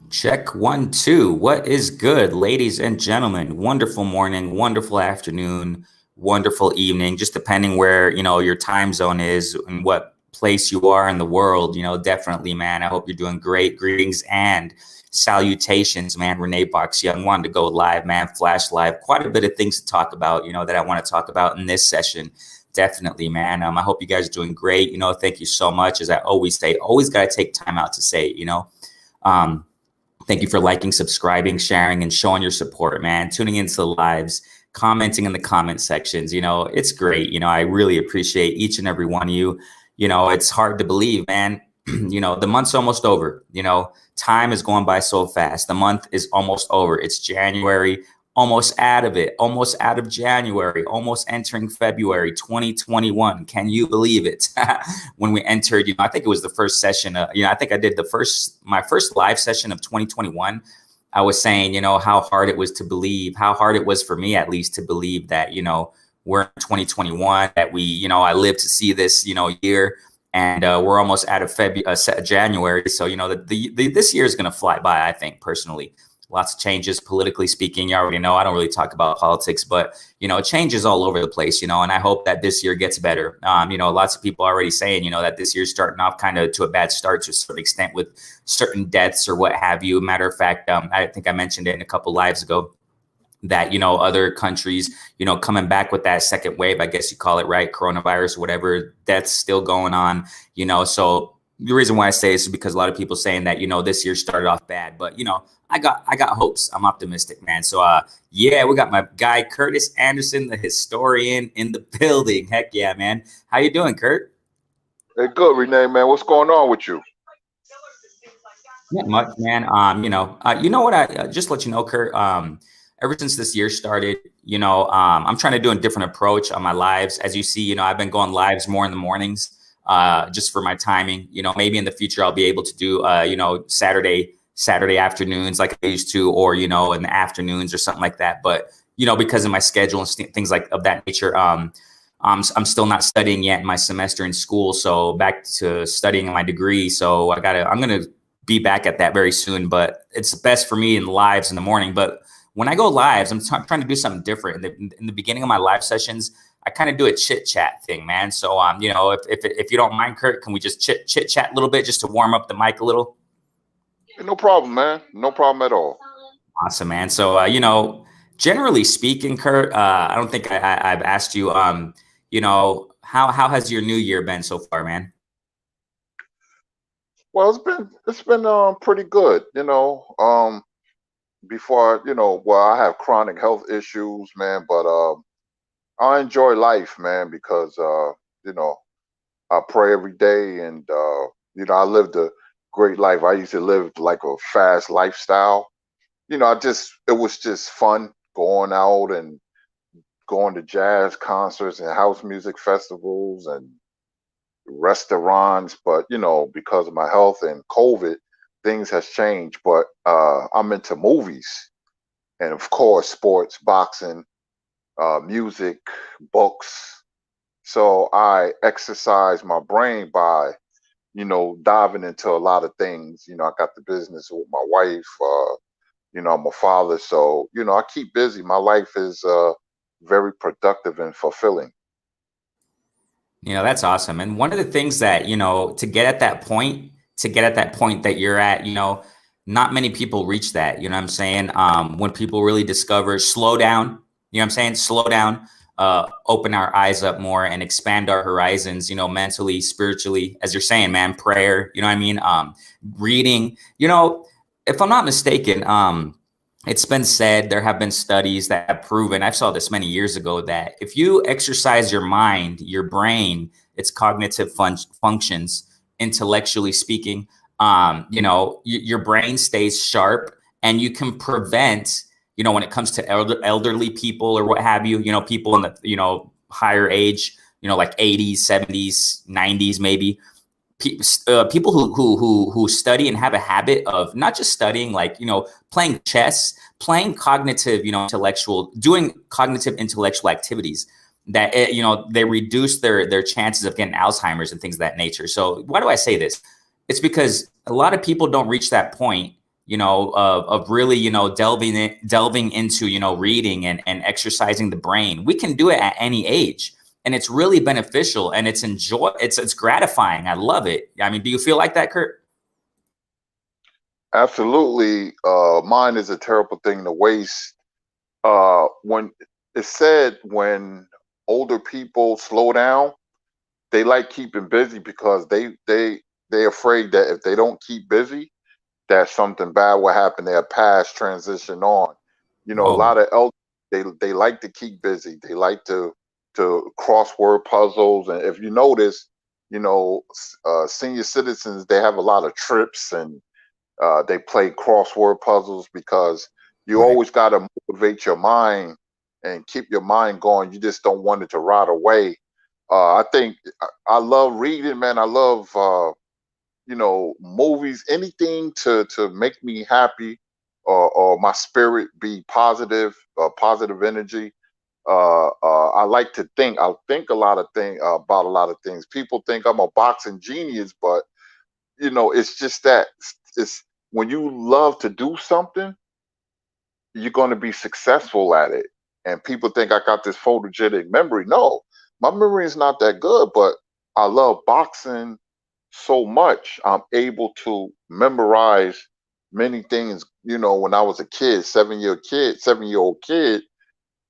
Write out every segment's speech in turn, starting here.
Check one, two. What is good, ladies and gentlemen? Wonderful morning, wonderful afternoon, wonderful evening, just depending where, your time zone is and what place you are in the world. Definitely, man. I hope you're doing great. Greetings and salutations, man. Renee Box Young wanted to go live, man. Flash live. Quite a bit of things to talk about, that I want to talk about in this session. Definitely, man. I hope you guys are doing great. Thank you so much. As I always say, always got to take time out to say, um, thank you for liking, subscribing, sharing, and showing your support, man. Tuning into the lives, commenting in the comment sections. It's great. I really appreciate each and every one of you. It's hard to believe, man. The month's almost over. Time is going by so fast. The month is almost over. It's January, almost out of it, almost out of January, almost entering February 2021. Can you believe it? When we entered, I think it was the first session. I think I did my first live session of 2021. I was saying, how hard it was to believe, how hard it was for me, at least, to believe that, we're in 2021, that I lived to see this, year. And we're almost out of January. So, this year is going to fly by, I think, personally. Lots of changes politically speaking. You already know I don't really talk about politics, but changes all over the place, and I hope that this year gets better. Lots of people are already saying, that this year's starting off kind of to a bad start to a certain extent with certain deaths or what have you. Matter of fact, I think I mentioned it in a couple lives ago that, other countries, coming back with that second wave, I guess you call it, right? Coronavirus, whatever, that's still going on, so the reason why I say this is because a lot of people saying that, this year started off bad, but, I got hopes. I'm optimistic, man. So, yeah, we got my guy, Kurtis Anderson, the historian, in the building. Heck yeah, man. How you doing, Kurt? Hey, good, Renee, man. What's going on with you? Not much, man. You know what? I just let you know, Kurt. Ever since this year started, I'm trying to do a different approach on my lives. As you see, I've been going lives more in the mornings, just for my timing. Maybe in the future I'll be able to do, Saturday afternoons like I used to, or in the afternoons or something like that. But because of my schedule and things like of that nature, I'm still not studying yet in my semester in school, so back to studying my degree. So I'm gonna be back at that very soon. But it's best for me in lives in the morning. But when I go lives, I'm trying to do something different. In the beginning of my live sessions, I kind of do a chit chat thing, man. So if you don't mind, Kurt, can we just chit chat a little bit just to warm up the mic a little? No problem, man. No problem at all. Awesome, man. So generally speaking, Kurt, I don't think I've asked you, how has your new year been so far, man? Well, it's been pretty good. Before well, I have chronic health issues, man, but I enjoy life, man, because you know I pray every day, and I lived a great life. I used to live like a fast lifestyle. It was just fun going out and going to jazz concerts and house music festivals and restaurants. But because of my health and COVID, things has changed. But I'm into movies and of course sports, boxing, music, books. So I exercise my brain by diving into a lot of things. I got the business with my wife. I'm a father, so I keep busy. My life is very productive and fulfilling. That's awesome. And one of the things that, to get at that point that you're at, not many people reach that. You know what I'm saying? When people really discover, slow down, you know what I'm saying? Slow down, open our eyes up more and expand our horizons, mentally, spiritually, as you're saying, man, prayer, you know what I mean? Reading, if I'm not mistaken, it's been said, there have been studies that have proven, I saw this many years ago, that if you exercise your mind, your brain, its cognitive functions, intellectually speaking, your brain stays sharp, and you can prevent, when it comes to elderly people or what have you, people in the, higher age, like 80s, 70s, 90s, maybe, people who study and have a habit of not just studying, like playing chess, playing cognitive, intellectual, doing cognitive intellectual activities, that they reduce their chances of getting Alzheimer's and things of that nature. So why do I say this? It's because a lot of people don't reach that point of really, delving into, reading and exercising the brain. We can do it at any age. And it's really beneficial and it's gratifying. I love it. I mean, do you feel like that, Kurt? Absolutely. Mine is a terrible thing to waste. When it's said when older people slow down, they like keeping busy because they're afraid that if they don't keep busy, that something bad will happen. They'll pass transition on. A Whoa. lot of elders they like to keep busy. They like to crossword puzzles, and if you notice, senior citizens they have a lot of trips and they play crossword puzzles because you Right. always got to motivate your mind and keep your mind going. You just don't want it to rot away. I think I love reading, man. I love movies, anything to make me happy or my spirit be positive, positive energy. I like to think. I think a lot of thing about a lot of things. People think I'm a boxing genius, but it's just that it's when you love to do something, you're going to be successful at it. And people think I got this photogenic memory. No, my memory is not that good, but I love boxing so much. I'm able to memorize many things, when I was a kid, 7-year old kid,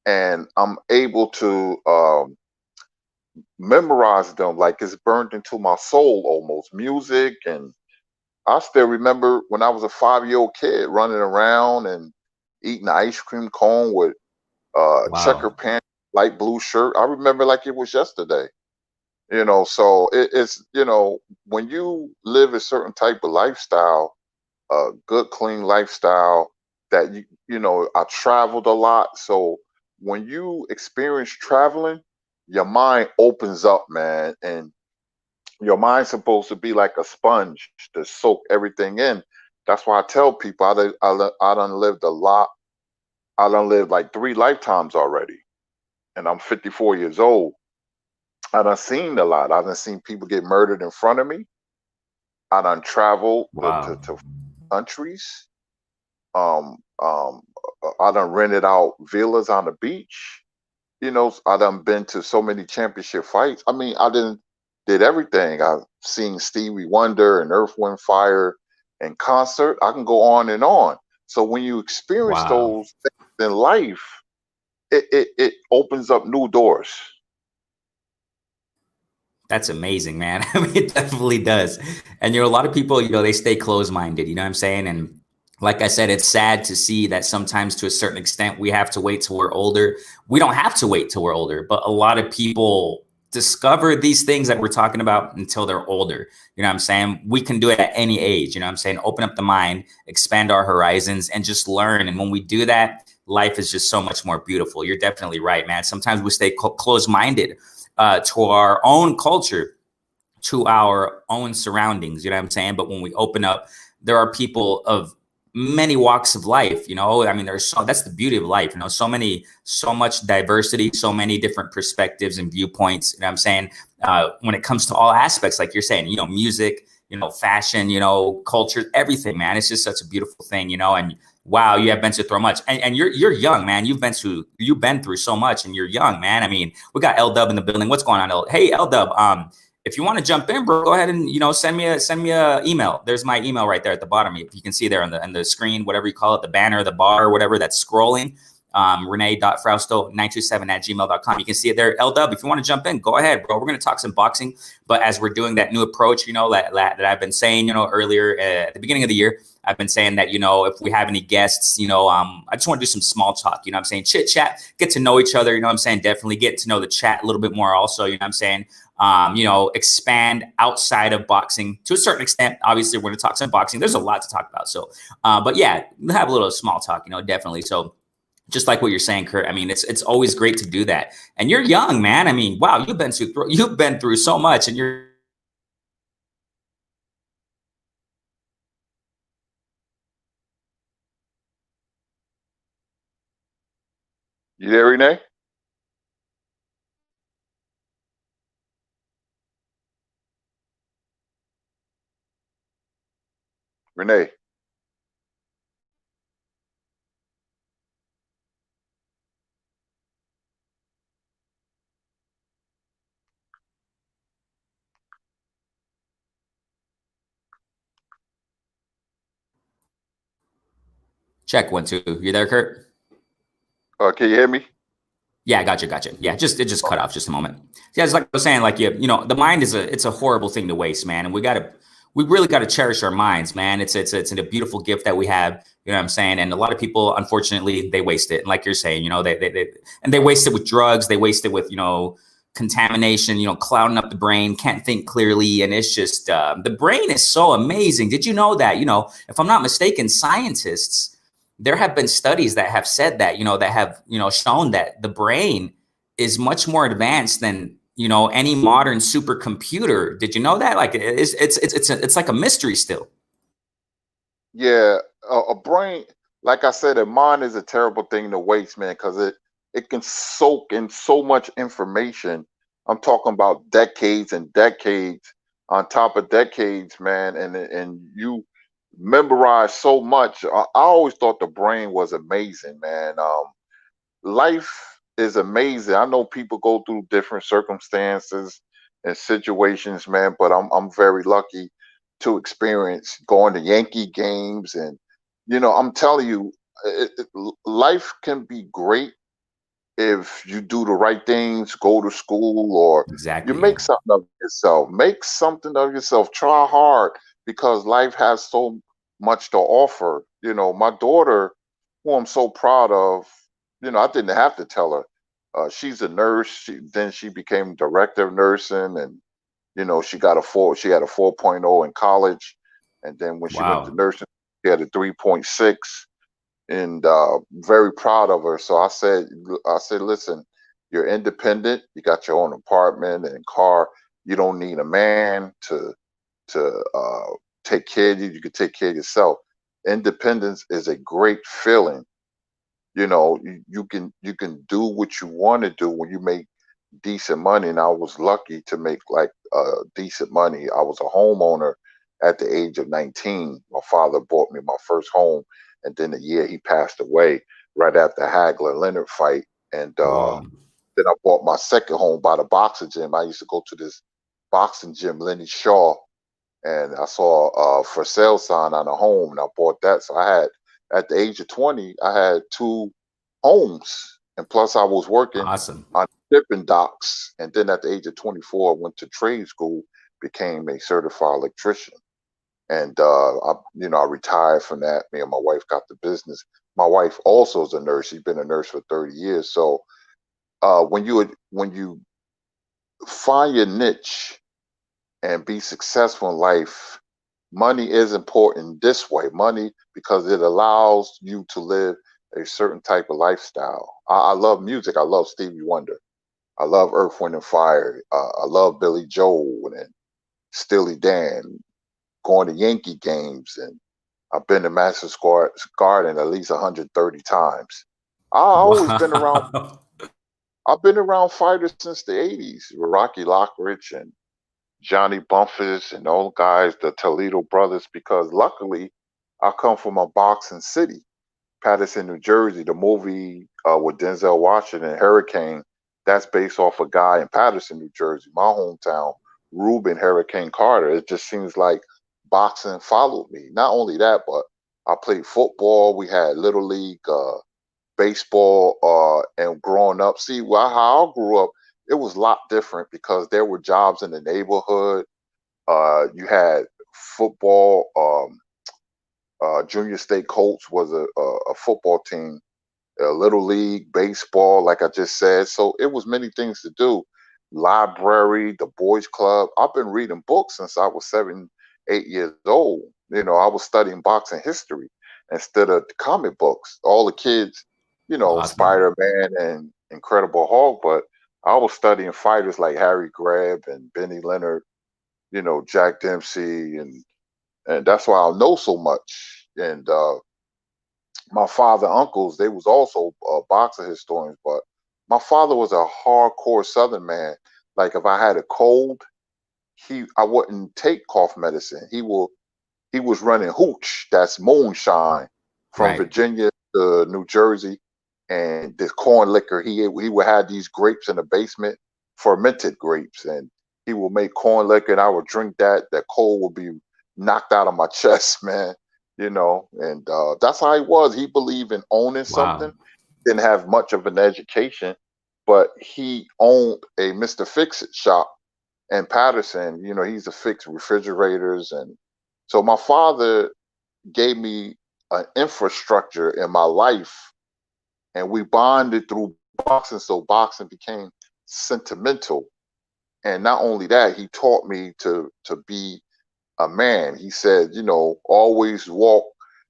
and I'm able to memorize them like it's burned into my soul almost. Music, and I still remember when I was a 5-year-old kid running around and eating ice cream cone with checker Wow. pants, light blue shirt. I remember like it was yesterday. So it's when you live a certain type of lifestyle, a good clean lifestyle that I traveled a lot. So when you experience traveling, your mind opens up, man, and your mind's supposed to be like a sponge to soak everything in. That's why I tell people I done lived a lot. I done lived like 3 lifetimes already, and I'm 54 years old. I done seen a lot. I done seen people get murdered in front of me. I done traveled Wow. to countries. I done rented out villas on the beach. I done been to so many championship fights. I mean, did everything. I've seen Stevie Wonder and Earth, Wind, Fire in concert. I can go on and on. So when you experience Wow. those things in life, it opens up new doors. That's amazing, man. I mean, it definitely does. And a lot of people, they stay closed-minded, you know what I'm saying? And like I said, it's sad to see that sometimes to a certain extent we have to wait till we're older. We don't have to wait till we're older, but a lot of people discover these things that we're talking about until they're older. You know what I'm saying? We can do it at any age, you know what I'm saying? Open up the mind, expand our horizons, and just learn. And when we do that, life is just so much more beautiful. You're definitely right, man. Sometimes we stay closed-minded to our own culture, to our own surroundings, you know what I'm saying? But when we open up, there are people of many walks of life, I mean, that's the beauty of life, so much diversity, so many different perspectives and viewpoints, you know what I'm saying? When it comes to all aspects, like you're saying, music, fashion, culture, everything, man. It's just such a beautiful thing, and wow, you have been through much, and you're young, man. You've been through so much, and you're young, man. I mean, we got L Dub in the building. What's going on, Hey, L Dub. If you want to jump in, bro, go ahead and send me a email. There's my email right there at the bottom. If you can see there on the screen, whatever you call it, the banner, the bar, whatever that's scrolling. Rene.frausto927@gmail.com. You can see it there. L Dub, if you want to jump in, go ahead, bro. We're going to talk some boxing. But as we're doing that new approach, that I've been saying, earlier at the beginning of the year, I've been saying that, if we have any guests, I just want to do some small talk, I'm saying, chit chat, get to know each other, I'm saying, definitely get to know the chat a little bit more also, I'm saying, expand outside of boxing to a certain extent. Obviously, we're going to talk some boxing. There's a lot to talk about. So, but yeah, have a little small talk, definitely. So, just like what you're saying, Kurt. I mean, it's always great to do that. And you're young, man. I mean, wow, you've been through so much, and you're You there, Renee? Renee. Check 1 2. You there, Kurt? Can you hear me? Yeah, gotcha. Yeah, just it just cut off just a moment. Yeah, it's like I was saying, like you know, the mind is a horrible thing to waste, man, and we really gotta cherish our minds, man. It's a beautiful gift that we have. You know what I'm saying? And a lot of people, unfortunately, they waste it. And like you're saying, you know, they waste it with drugs, they waste it with contamination, clouding up the brain, can't think clearly, and it's just the brain is so amazing. Did you know that? If I'm not mistaken, scientists there have been studies that have said that that have shown that the brain is much more advanced than any modern supercomputer. Did you know that? Like it's like a mystery still. Yeah, a brain, like I said, a mind is a terrible thing to waste, man, because it can soak in so much information. I'm talking about decades and decades on top of decades, man, and you memorize so much. I always thought the brain was amazing, man. Life is amazing. I know people go through different circumstances and situations, man, but I'm very lucky to experience going to Yankee games, and I'm telling you, life can be great if you do the right things, go to school, or you Exactly. make Yeah. something of yourself. Make something of yourself. Try hard because life has so much to offer. My daughter, who I'm so proud of, I didn't have to tell her. She's a nurse. Then she became director of nursing, and she had a 4.0 in college, and then when she went to Wow. nursing, she had a 3.6, and very proud of her. So I said, listen, you're independent. You got your own apartment and car. You don't need a man to take care of you. You can take care of yourself. Independence is a great feeling. You can do what you want to do when you make decent money. And I was lucky to make like decent money. I was a homeowner at the age of 19. My father bought me my first home, and then the year he passed away, right after Hagler Leonard fight. And Whoa. then I bought my second home by the boxing gym. I used to go to this boxing gym, Lenny Shaw, and I saw a for sale sign on a home, and I bought that. So I had, at the age of 20, I had two homes, and plus I was working Awesome. on shipping docks. And then at the age of 24, I went to trade school, became a certified electrician, and I retired from that. Me and my wife got the business. My wife also is a nurse. She's been a nurse for 30 years. So when you find your niche and be successful in life, money is important this way. Money, because it allows you to live a certain type of lifestyle. I love music. I love Stevie Wonder. I love Earth, Wind, and Fire. I love Billy Joel and Steely Dan, going to Yankee games. And I've been to Madison Square Garden at least 130 times. I always been around. Wow. I've been around fighters since the 80s, Rocky Lockridge and Johnny Bumpus and all guys, the Toledo brothers, because luckily I come from a boxing city, Paterson, New Jersey. The movie with Denzel Washington, Hurricane, that's based off a guy in Paterson, New Jersey, my hometown, Reuben Hurricane Carter. It just seems like boxing followed me. Not only that, but I played football. We had little league, baseball, and growing up. See, well, how I grew up, it was a lot different because there were jobs in the neighborhood. You had football. Junior State Colts was a football team. Little league, baseball, like I just said. So it was many things to do. Library, the boys club. I've been reading books since I was 7, 8 years old. I was studying boxing history instead of the comic books. All the kids, Awesome. Spider-Man and Incredible Hulk, but I was studying fighters like Harry Greb and Benny Leonard, Jack Dempsey, and that's why I know so much. And my father uncles, they was also boxing historians, but my father was a hardcore Southern man. Like if I had a cold, I wouldn't take cough medicine. He was running hooch, that's moonshine, from Right. Virginia to New Jersey, and this corn liquor. He would have these grapes in the basement, fermented grapes, and he would make corn liquor, and I would drink that. That cold would be knocked out of my chest, man. and that's how he was. He believed in owning something. Wow. Didn't have much of an education, but he owned a Mr. Fix-It shop in Patterson. He's a fix refrigerators, and so my father gave me an infrastructure in my life, and we bonded through boxing. So boxing became sentimental, and not only that, he taught me to be a man. He said, always walk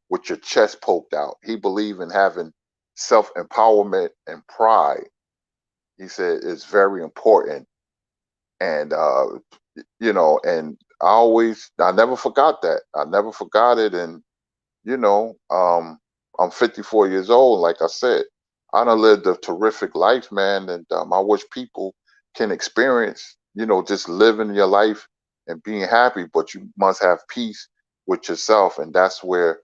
with your chest poked out. He believed in having self empowerment and pride. He said it's very important, and I never forgot that. I never forgot it, and you know, I'm 54 years old. Like I said, I done lived a terrific life, man, and I wish people can experience, just living your life and being happy. But you must have peace with yourself, and that's where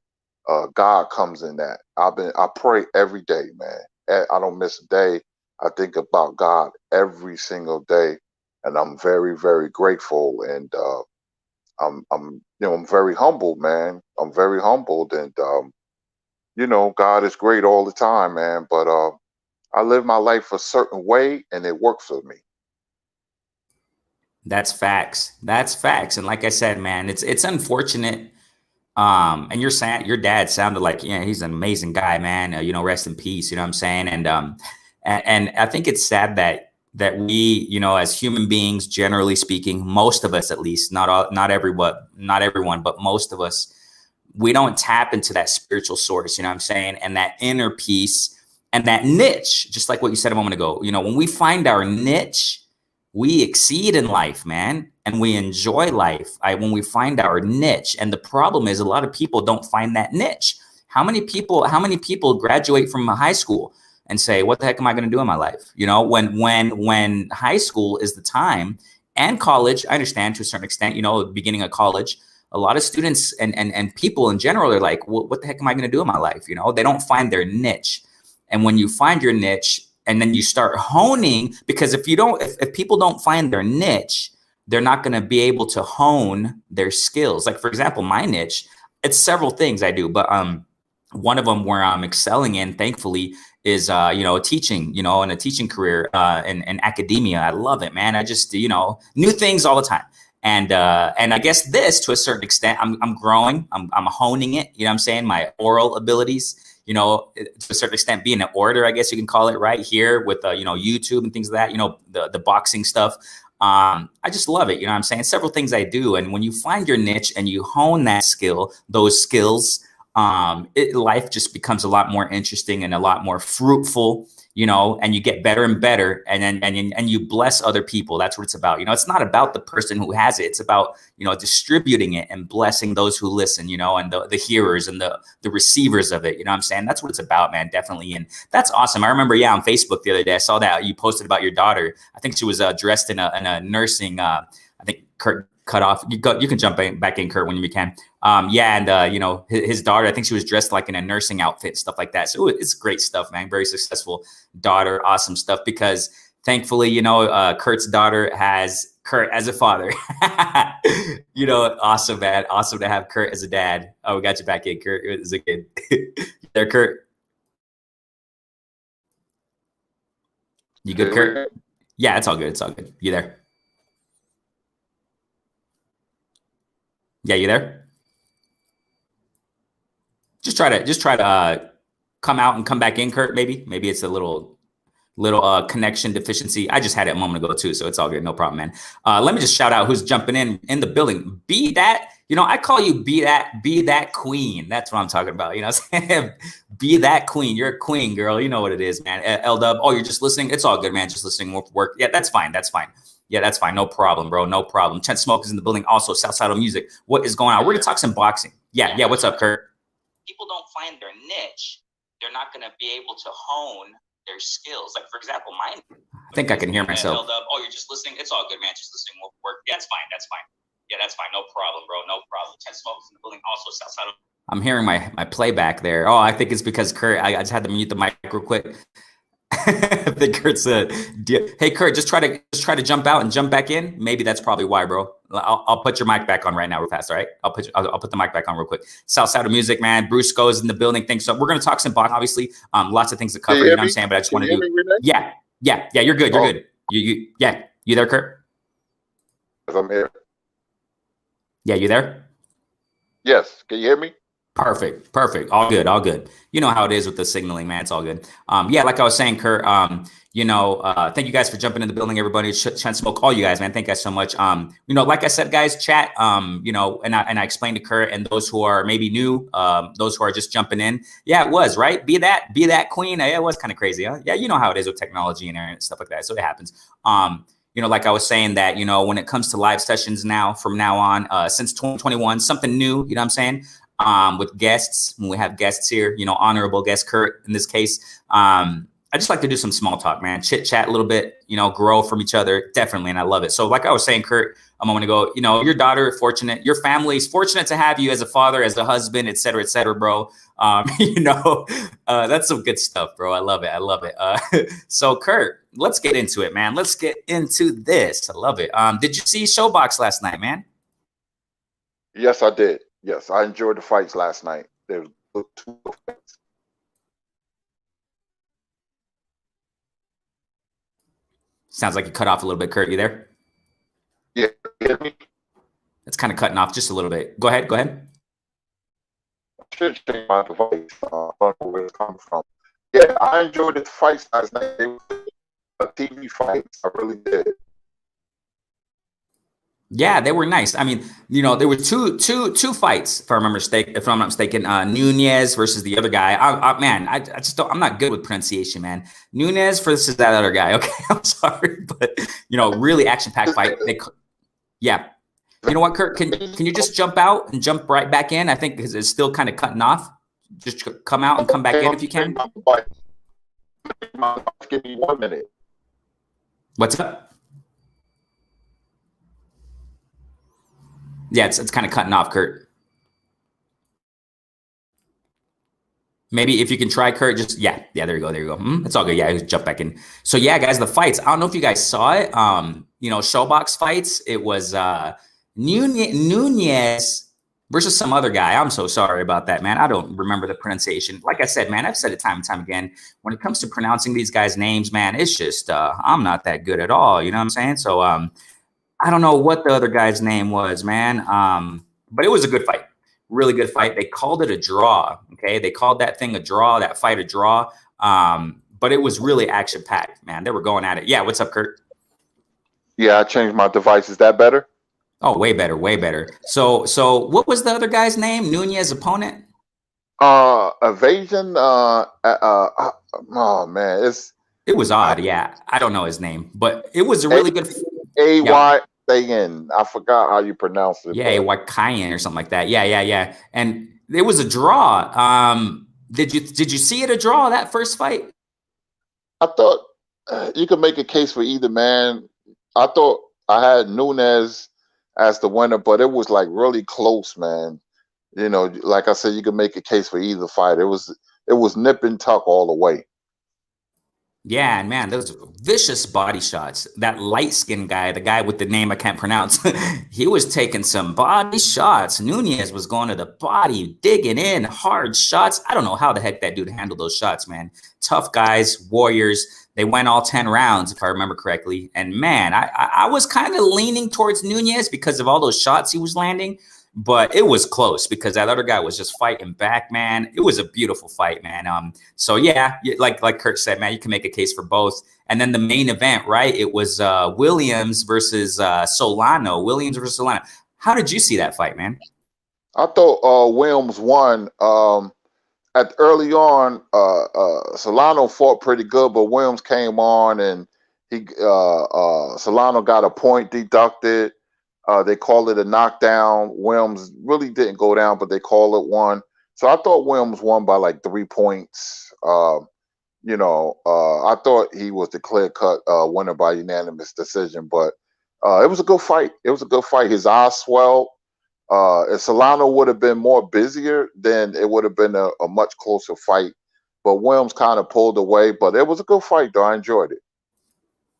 God comes in. That I pray every day, man. I don't miss a day. I think about God every single day, and I'm very, very grateful. And I'm very humbled, man. I'm very humbled, and God is great all the time, man. But I live my life a certain way, and it works for me. That's facts. That's facts. And like I said, man, it's unfortunate. And your dad sounded like, yeah, he's an amazing guy, man. Rest in peace. You know what I'm saying? And I think it's sad that we, as human beings, generally speaking, most of us, at least, not everyone, but most of us, we don't tap into that spiritual source. You know what I'm saying? And that inner peace and that niche, just like what you said a moment ago. When we find our niche, we exceed in life, man, and we enjoy life when we find our niche. And the problem is, a lot of people don't find that niche. How many people graduate from a high school and say, what the heck am I going to do in my life? When high school is the time, and college, I understand to a certain extent, the beginning of college, a lot of students and people in general are like, well, what the heck am I going to do in my life? They don't find their niche. And when you find your niche, and then you start honing, because if people don't find their niche, they're not going to be able to hone their skills. Like, for example, my niche, it's several things I do, but one of them where I'm excelling in, thankfully, is teaching, and a teaching career in academia. I love it, man. I just new things all the time. And I guess this, to a certain extent, I'm growing, I'm honing it. You know what I'm saying? My oral abilities, to a certain extent, being an orator, I guess you can call it, right here with YouTube and things like that. The boxing stuff. I just love it. You know what I'm saying? Several things I do, and when you find your niche and you hone that skill, those skills, life just becomes a lot more interesting and a lot more fruitful. And you get better and better, and you bless other people. That's what it's about. It's not about the person who has it. It's about, distributing it and blessing those who listen, and the hearers and the receivers of it. You know what I'm saying? That's what it's about, man. Definitely. And that's awesome. I remember, on Facebook the other day, I saw that you posted about your daughter. I think she was dressed in a nursing, I think Kurt cut off. You can jump back in, Kurt, when you can. And his daughter, I think she was dressed like in a nursing outfit, stuff like that. So it's great stuff, man. Very successful daughter, awesome stuff. Because thankfully, Kurt's daughter has Kurt as a father. Awesome, man. Awesome to have Kurt as a dad. Oh, we got you back in, Kurt. It was a kid. There, Kurt. You good, Kurt? Yeah, it's all good. It's all good. You there? Yeah, you there? Just try to come out and come back in, Kurt. Maybe it's a little connection deficiency. I just had it a moment ago too, so it's all good. No problem, man. Let me just shout out who's jumping in the building. Be that, I call you be that queen. That's what I'm talking about. Be that queen. You're a queen, girl. You know what it is, man. L-Dub. Oh, you're just listening. It's all good, man. Just listening with work. Yeah, that's fine. That's fine. Yeah, that's fine. No problem, bro. No problem. Chen Smoke is in the building. Also, Southside Music. What is going on? We're gonna talk some boxing. Yeah. What's up, Kurt? People don't find their niche. They're not gonna be able to hone their skills. Like, for example, mine. I think I can hear myself. Oh, you're just listening. It's all good, man. Just listening will work. Yeah, that's fine. That's fine. Yeah, that's fine. No problem, bro. No problem. Chen Smoke is in the building. Also, Southside. I'm hearing my playback there. Oh, I think it's because Kurt. I just had to mute the mic real quick. I think Kurt's hey Kurt, just try to jump out and jump back in. Maybe that's probably why, bro. I'll put your mic back on right now real fast. All right, I'll put the mic back on real quick. Southside of Music, man. Bruce goes in the building. Thanks. So we're gonna talk some boxing, obviously. Lots of things to Can cover. you You hear know what I'm me? saying? But I just Can want you to hear do. me, Renee? Yeah. You're good. You're Oh, good. Yeah. You there, Kurt? yes, I'm here. Yeah, you there? Yes, can you hear me? Perfect. All good, all good. You know how it is with the signaling, man. It's all good. Yeah, like I was saying, Kurt. Thank you guys for jumping in the building, everybody. Chance Smoke, all you guys, man. Thank you guys so much. Like I said, guys, chat. And I explained to Kurt and those who are maybe new, those who are just jumping in. Yeah, it was right. Be that queen. Yeah, it was kind of crazy, huh? Yeah, you know how it is with technology and internet and stuff like that. So it happens. Like I was saying that, when it comes to live sessions now, from now on, since 2021, something new. You know what I'm saying? With guests, when we have guests here, honorable guest Kurt in this case. I just like to do some small talk, man, chit chat a little bit, grow from each other. Definitely. And I love it. So like I was saying, Kurt, a moment ago, your daughter, fortunate, your family is fortunate to have you as a father, as a husband, et cetera, bro. That's some good stuff, bro. I love it. So Kurt, let's get into it, man. Let's get into this. I love it. Did you see Showbox last night, man? Yes, I did. Yes, I enjoyed the fights last night. There were two fights. Sounds like you cut off a little bit, Kurt. You there? Yeah, you hear me? It's kind of cutting off just a little bit. Go ahead. I should change my device. I don't know where it's coming from. Yeah, I enjoyed the fights last night. They were TV fights. I really did. Yeah, they were nice. I mean, there were two fights, if I'm not mistaken. Nunez versus the other guy. I just don't. I'm not good with pronunciation, man. Nunez versus that other guy. Okay, I'm sorry, but really action-packed fight. Yeah. You know what, Kurt? Can you just jump out and jump right back in? I think because it's still kind of cutting off. Just come out and come back in if you can. Give me 1 minute. What's up? Yeah, it's kind of cutting off, Kurt. Maybe if you can try, Kurt, just there you go. It's all good. Yeah, jump back in. So yeah, guys, the fights. I don't know if you guys saw it. Showbox fights. It was Nunez versus some other guy. I'm so sorry about that, man. I don't remember the pronunciation. Like I said, man, I've said it time and time again. When it comes to pronouncing these guys' names, man, it's just I'm not that good at all. You know what I'm saying? So I don't know what the other guy's name was, man. But it was a good fight. Really good fight. They called it a draw. Okay. They called that thing a draw, that fight a draw. But it was really action packed, man. They were going at it. Yeah. What's up, Kurt? Yeah, I changed my device. Is that better? Oh, way better. So what was the other guy's name? Nunez opponent? Evasion. Oh man, it was odd. Yeah. I don't know his name, but it was a really good. AYN. I forgot how you pronounce it. Yeah, Wakayan or something like that. Yeah. And it was a draw. Did you see it a draw, that first fight? I thought you could make a case for either man. I thought I had Nunez as the winner, but it was like really close, man. Like I said, you could make a case for either fight. It was nip and tuck all the way. Yeah, and man, those vicious body shots. That light-skinned guy, the guy with the name I can't pronounce, he was taking some body shots. Nunez was going to the body, digging in, hard shots. I don't know how the heck that dude handled those shots, man. Tough guys, warriors. They went all 10 rounds, if I remember correctly. And man, I was kind of leaning towards Nunez because of all those shots he was landing. But it was close because that other guy was just fighting back, man. It was a beautiful fight, man. So yeah, like Kurt said, man, you can make a case for both. And then the main event, right? It was Williams versus Solano. How did you see that fight, man? I thought Williams won. At early on, Solano fought pretty good, but Williams came on and Solano got a point deducted. They call it a knockdown. Williams really didn't go down, but they call it one. So I thought Williams won by like 3 points. I thought he was the clear-cut winner by unanimous decision, but it was a good fight. His eyes swelled. If Solano would have been more busier, then it would have been a much closer fight. but Williams kind of pulled away. But it was a good fight, though. I enjoyed it.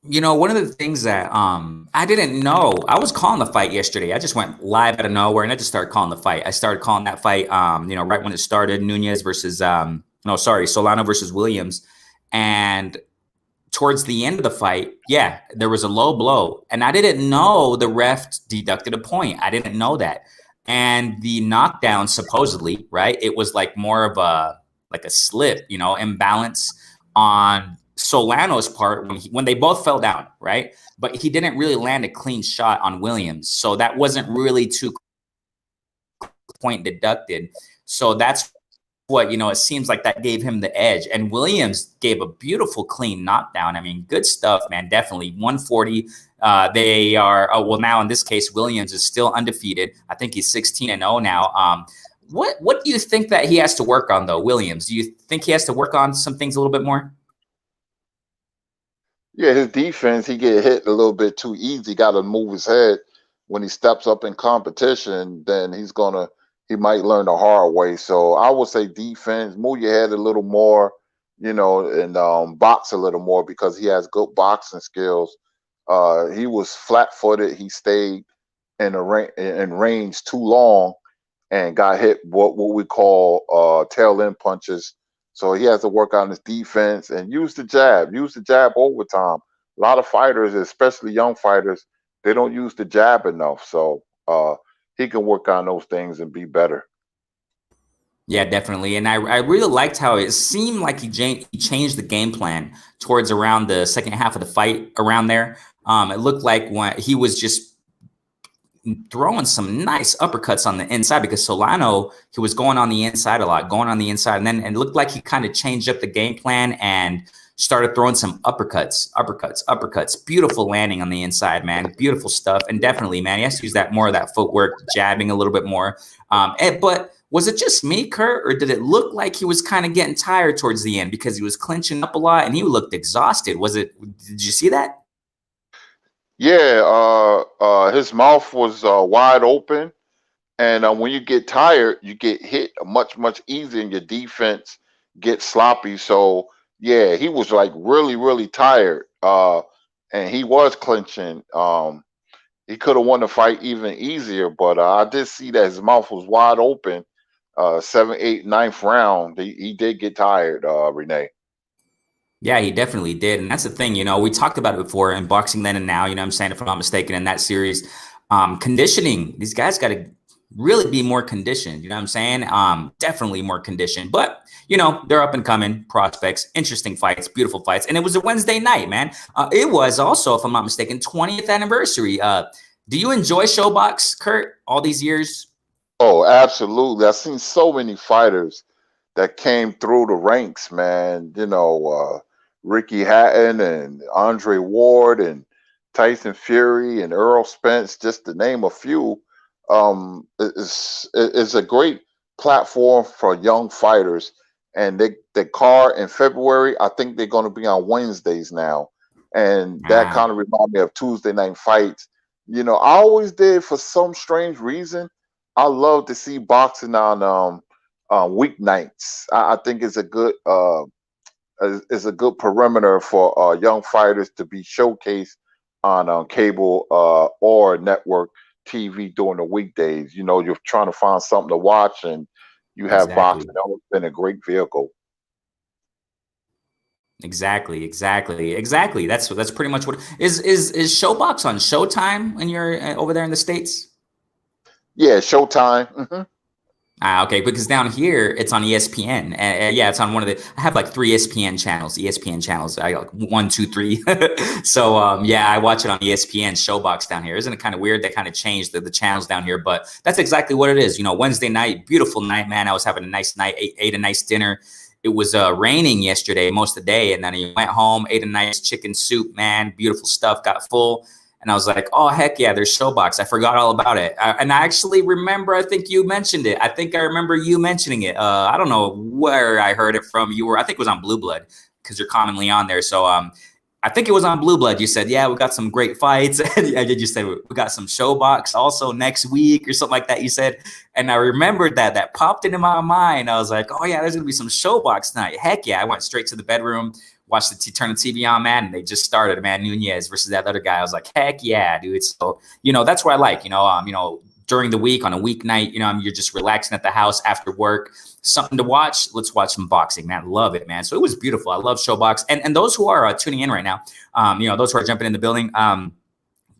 One of the things that I didn't know, I was calling the fight yesterday. I just went live out of nowhere and I just started calling the fight. I started calling that fight right when it started, Nunez versus no, sorry, Solano versus Williams. And towards the end of the fight, yeah, there was a low blow. And I didn't know the ref deducted a point. I didn't know that. And the knockdown, supposedly, right? It was like more of a slip, imbalance on Solano's part when they both fell down, right? But he didn't really land a clean shot on Williams. So that wasn't really too point deducted. So that's what, it seems like that gave him the edge. And Williams gave a beautiful, clean knockdown. I mean, good stuff, man. Definitely 140. They are, well, now in this case, Williams is still undefeated. I think he's 16-0 now. What do you think that he has to work on, though, Williams? Do you think he has to work on some things a little bit more? Yeah, his defense, he get hit a little bit too easy. Got to move his head when he steps up in competition. Then he might learn the hard way. So I would say defense, move your head a little more, and box a little more because he has good boxing skills. He was flat-footed. He stayed in range too long and got hit what we call tail end punches. So he has to work on his defense and use the jab. Use the jab overtime. A lot of fighters, especially young fighters, they don't use the jab enough. So he can work on those things and be better. Yeah, definitely. And I really liked how it seemed like he changed the game plan towards around the second half of the fight around there. It looked like when he was just throwing some nice uppercuts on the inside because Solano, he was going on the inside a lot, going on the inside. And then it looked like he kind of changed up the game plan and started throwing some uppercuts. Beautiful landing on the inside, man. Beautiful stuff. And definitely, man, he has to use more of that footwork, jabbing a little bit more. But was it just me, Kurt, or did it look like he was kind of getting tired towards the end because he was clinching up a lot and he looked exhausted? Did you see that? Yeah, his mouth was wide open, and when you get tired, you get hit much easier, and your defense gets sloppy. So yeah, he was like really really tired, and he was clinching. He could have won the fight even easier, but I did see that his mouth was wide open. 7, 8, 9th round, he did get tired, Renee. Yeah, he definitely did. And that's the thing, we talked about it before in Boxing Then and Now, I'm saying, if I'm not mistaken, in that series, conditioning, these guys got to really be more conditioned. You know what I'm saying? Definitely more conditioned. But, they're up and coming prospects, interesting fights, beautiful fights. And it was a Wednesday night, man. It was also, if I'm not mistaken, 20th anniversary. Do you enjoy Showbox, Kurt, all these years? Oh, absolutely. I've seen so many fighters that came through the ranks, man. Ricky Hatton and Andre Ward and Tyson Fury and Earl Spence, just to name a few. It's a great platform for young fighters. And the card in February, I think they're going to be on Wednesdays now. And that kind of reminds me of Tuesday night fights. I always did, for some strange reason, I love to see boxing on weeknights. I think it's a good perimeter for young fighters to be showcased on cable or network TV during the weekdays. You're trying to find something to watch, and you have Exactly. boxing. It's been a great vehicle. Exactly. That's pretty much what is Showbox on Showtime when you're over there in the States? Yeah, Showtime. Hmm. Okay, because down here it's on ESPN. Yeah, it's on one of I have like 3 ESPN channels. I got 1, 2, 3. So yeah, I watch it on ESPN Showbox down here. Isn't it kind of weird? They kind of changed the channels down here, but that's exactly what it is. Wednesday night, beautiful night, man. I was having a nice night, ate a nice dinner. It was raining yesterday most of the day, and then I went home, ate a nice chicken soup, man. Beautiful stuff, got full. And I was like, oh, heck yeah, there's Showbox. I forgot all about it. And I actually remember, I think you mentioned it. I think I remember you mentioning it. I don't know where I heard it from. I think it was on Blue Blood because you're commonly on there. So I think it was on Blue Blood. You said, yeah, we got some great fights. And you said, we got some Showbox also next week or something like that. You said, and I remembered that popped into my mind. I was like, oh yeah, there's going to be some Showbox tonight. Heck yeah. I went straight to the bedroom, watched turn the TV on, man. And they just started, man, Nunez versus that other guy. I was like, heck yeah, dude. So, that's what I like, during the week on a weeknight, you're just relaxing at the house after work, something to watch. Let's watch some boxing, man. Love it, man. So it was beautiful. I love Showbox. And those who are tuning in right now, those who are jumping in the building,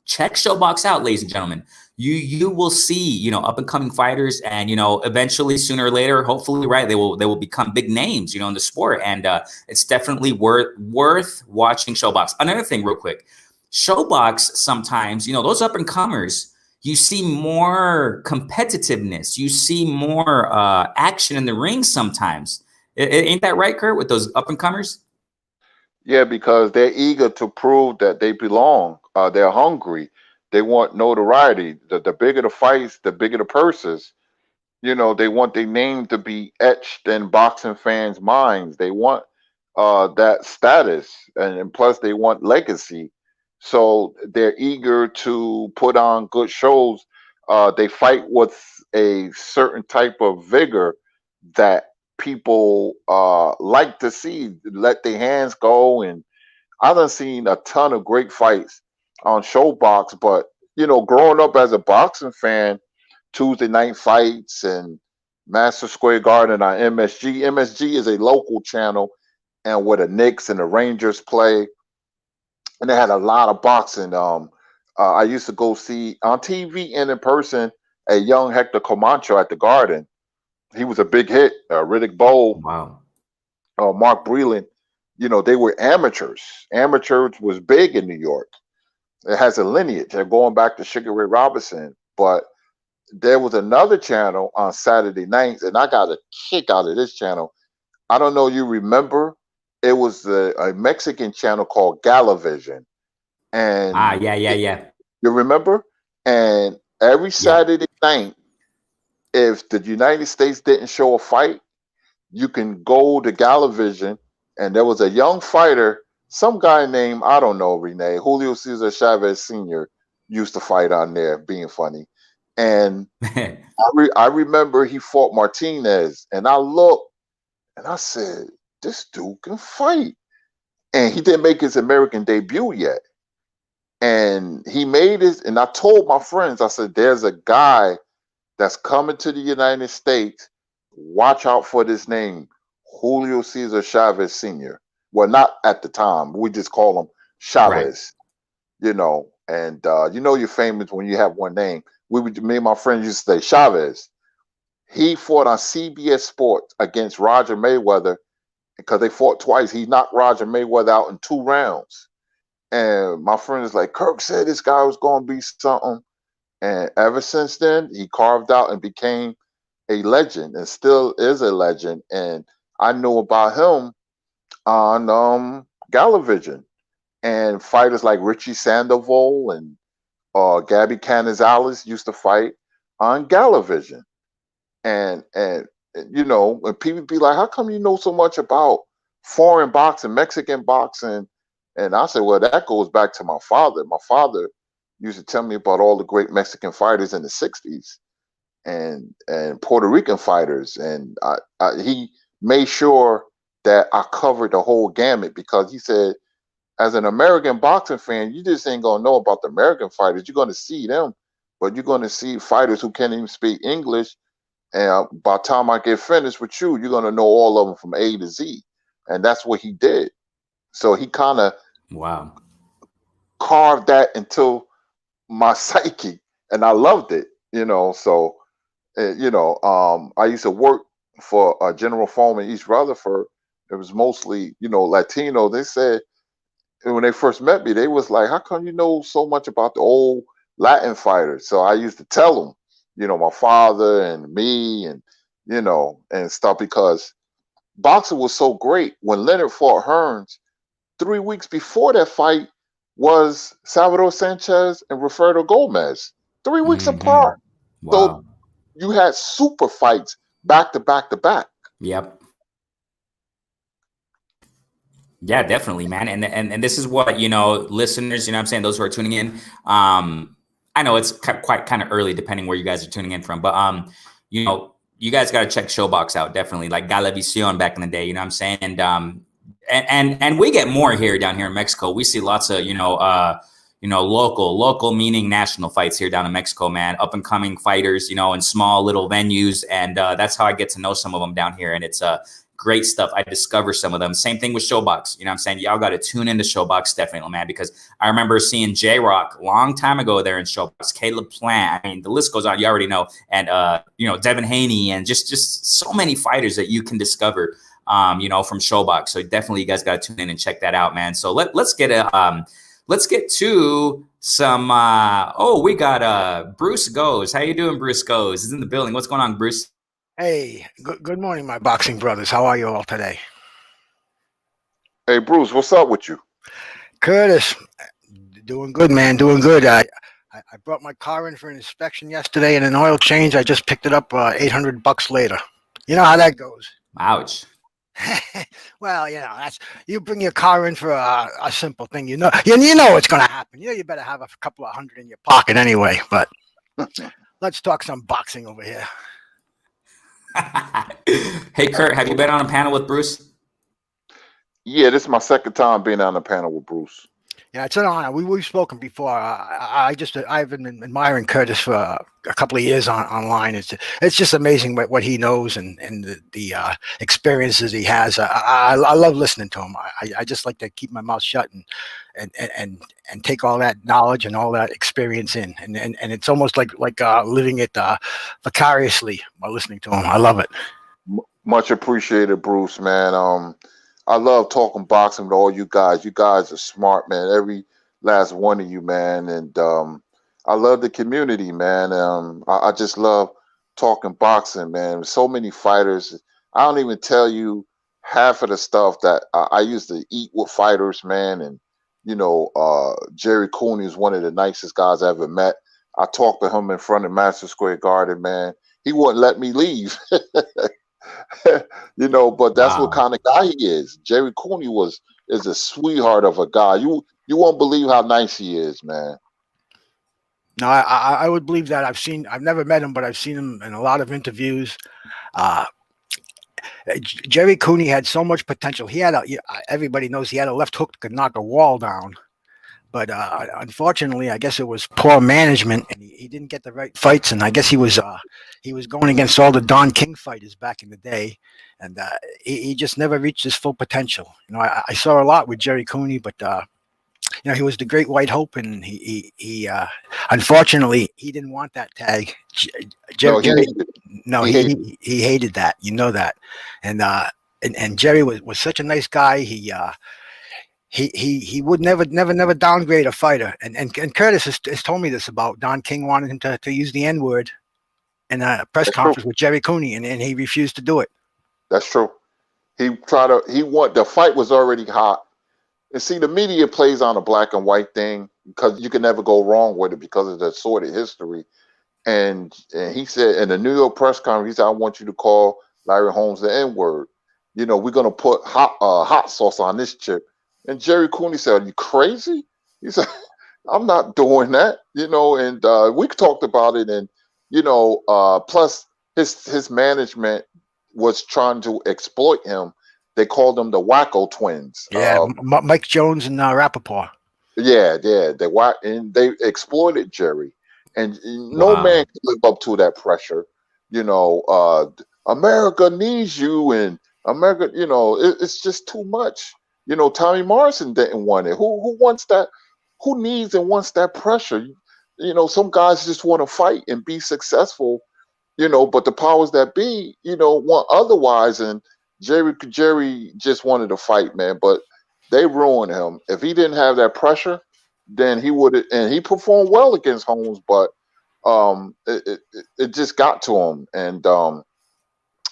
check Showbox out, ladies and gentlemen. You will see, up and coming fighters, and eventually, sooner or later, hopefully, right, they will become big names, in the sport, and it's definitely worth watching Showbox. Another thing, real quick, Showbox sometimes, those up and comers, you see more competitiveness, you see more action in the ring sometimes. Ain't that right, Kurt, with those up and comers? Yeah, because they're eager to prove that they belong. They're hungry. They want notoriety. The bigger the fights, the bigger the purses. They want their name to be etched in boxing fans' minds. They want that status, and plus they want legacy. So they're eager to put on good shows. They fight with a certain type of vigor that people like to see. Let their hands go, and I done seen a ton of great fights on Showbox. But growing up as a boxing fan, Tuesday night fights and Master Square Garden on MSG. MSG is a local channel, and where the Knicks and the Rangers play, and they had a lot of boxing. I used to go see on TV and in person a young Hector Comancho at the Garden. He was a big hit. Riddick Bowe, Wow. Mark Breland. They were amateurs. Amateurs was big in New York. It has a lineage. They're going back to Sugar Ray Robinson, but there was another channel on Saturday nights, and I got a kick out of this channel. I don't know, you remember? It was a Mexican channel called Galavision, and Yeah, yeah, yeah, you remember? And every yeah. Saturday night, if the United States didn't show a fight, you can go to Galavision, and there was a young fighter, some guy named, I don't know, Renee, Julio Cesar Chavez Sr. used to fight on there, being funny. And I remember he fought Martinez, and I looked and I said, this dude can fight. And he didn't make his American debut yet. And he made his, and I told my friends, I said, there's a guy that's coming to the United States. Watch out for this name, Julio Cesar Chavez Sr. Well, not at the time. We just call him Right. Chavez, and you're famous when you have one name. Me and my friends used to say Chavez. He fought on CBS Sports against Roger Mayweather because they fought twice. He knocked Roger Mayweather out in 2 rounds. And my friend is like, Kirk said this guy was going to be something. And ever since then, he carved out and became a legend, and still is a legend. And I knew about him on Galavision, and fighters like Richie Sandoval and Gabby Canizales used to fight on Galavision. And when people be like, how come you know so much about foreign boxing, Mexican boxing? And I said, well, that goes back to my father. My father used to tell me about all the great Mexican fighters in the 60s and Puerto Rican fighters. And he made sure that I covered the whole gamut, because he said, as an American boxing fan, you just ain't going to know about the American fighters. You're going to see them, but you're going to see fighters who can't even speak English. And by the time I get finished with you, you're going to know all of them from A to Z. And that's what he did. So he kind of Wow. carved that into my psyche, and I loved it, So, I used to work for a General Foreman in East Rutherford. It was mostly, Latino. They said, and when they first met me, they was like, how come you know so much about the old Latin fighters? So I used to tell them, my father and me and stuff, because boxing was so great. When Leonard fought Hearns, 3 weeks before that fight was Salvador Sanchez and Roberto Gomez. 3 weeks Hmm. apart. So Wow. you had super fights back to back to back. Yep. Yeah, definitely, man. And this is what, listeners, I'm saying, those who are tuning in. I know it's quite kind of early depending where you guys are tuning in from, but you guys got to check Showbox out, definitely. Like Galavisión back in the day, you know what I'm saying? And we get more here down here in Mexico. We see lots of, local meaning national fights here down in Mexico, man. Up and coming fighters, in small little venues, and that's how I get to know some of them down here, and it's great stuff. I discover some of them. Same thing with Showbox. You know what I'm saying? Y'all got to tune into Showbox, definitely, man, because I remember seeing J-Rock long time ago there in Showbox, Caleb Plant. I mean, the list goes on. You already know. And, Devin Haney, and just so many fighters that you can discover, from Showbox. So definitely you guys got to tune in and check that out, man. So let's get to some, we got Bruce Goes. How you doing, Bruce Goes? He's in the building. What's going on, Bruce? Hey, good morning, my boxing brothers. How are you all today? Hey, Bruce, what's up with you? Kurtis, doing good, man. Doing good. I brought my car in for an inspection yesterday and an oil change. I just picked it up $800 later. You know how that goes. Ouch. Well, that's you bring your car in for a simple thing. You know what's going to happen. You better have a couple of hundred in your pocket anyway. But let's talk some boxing over here. Hey, Kurt, have you been on a panel with Bruce? Yeah, this is my second time being on the panel with Bruce. Yeah, it's an honor. We've spoken before. I've been admiring Kurtis for a couple of years online. It's just amazing what he knows and the experiences he has. I love listening to him. I just like to keep my mouth shut and take all that knowledge and all that experience in. And it's almost like living it vicariously by listening to him. I love it. Much appreciated, Bruce, man. I love talking boxing with all you guys. You guys are smart, man. Every last one of you, man. And I love the community, man. I just love talking boxing, man. So many fighters. I don't even tell you half of the stuff that I used to eat with fighters, man. And, Jerry Cooney is one of the nicest guys I ever met. I talked to him in front of Madison Square Garden, man. He wouldn't let me leave. But that's what kind of guy he is. Jerry Cooney is a sweetheart of a guy. You won't believe how nice he is, man. No, I would believe that. I've never met him, but I've seen him in a lot of interviews. Jerry Cooney had so much potential. Everybody knows he had a left hook that could knock a wall down. But unfortunately, I guess it was poor management, and he didn't get the right fights. And I guess he was going against all the Don King fighters back in the day, and he just never reached his full potential. I saw a lot with Jerry Cooney, but he was the great white hope, and he unfortunately he didn't want that tag. He hated that. You know that, and Jerry was such a nice guy. He would never downgrade a fighter. And Kurtis has told me this about Don King wanted him to use the N-word in a press conference with Jerry Cooney, and he refused to do it. That's true. The fight was already hot. And see, the media plays on a black and white thing because you can never go wrong with it because of the sordid history. And he said in the New York press conference, he said, I want you to call Larry Holmes the N-word. We're going to put hot sauce on this chip. And Jerry Cooney said, are you crazy? He said, I'm not doing that, and we talked about it. And, plus his management was trying to exploit him. They called them the Wacko twins. Yeah, Mike Jones and Rappaport. Yeah, and they exploited Jerry. And no man can live up to that pressure. America needs you, and America, it's just too much. Tommy Morrison didn't want it. Who wants that? Who needs and wants that pressure? Some guys just want to fight and be successful, but the powers that be, want otherwise. And Jerry just wanted to fight, man, but they ruined him. If he didn't have that pressure, then he would, and he performed well against Holmes, but it just got to him. And,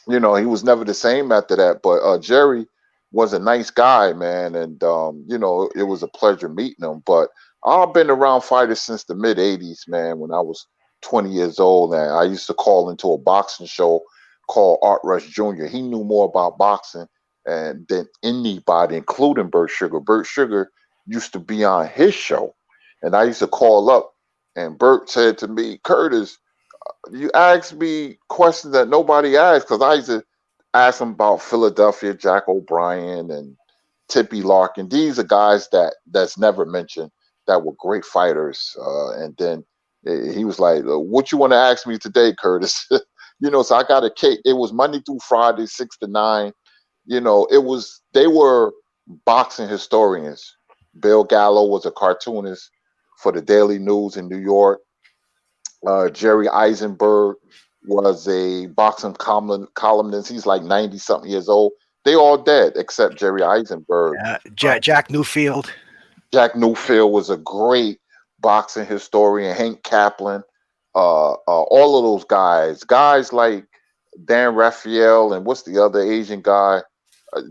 he was never the same after that. But Jerry was a nice guy, man, and it was a pleasure meeting him. But I've been around fighters since the mid '80s, man. When I was 20 years old, and I used to call into a boxing show called Art Rush Jr. He knew more about boxing and than anybody, including Bert Sugar. Bert Sugar used to be on his show, and I used to call up, and Bert said to me, "Curtis, you asked me questions that nobody asked," because I used to ask him about Philadelphia, Jack O'Brien, and Tippy Larkin. These are guys that's never mentioned that were great fighters. And then he was like, "What you want to ask me today, Curtis?" So I got a cake. It was Monday through Friday, 6 to 9. They were boxing historians. Bill Gallo was a cartoonist for the Daily News in New York. Jerry Eisenberg was a boxing columnist. He's like 90 something years old. They all dead except Jerry Eisenberg. Jack Newfield. Jack Newfield was a great boxing historian. Hank Kaplan, all of those guys like Dan Raphael and what's the other Asian guy?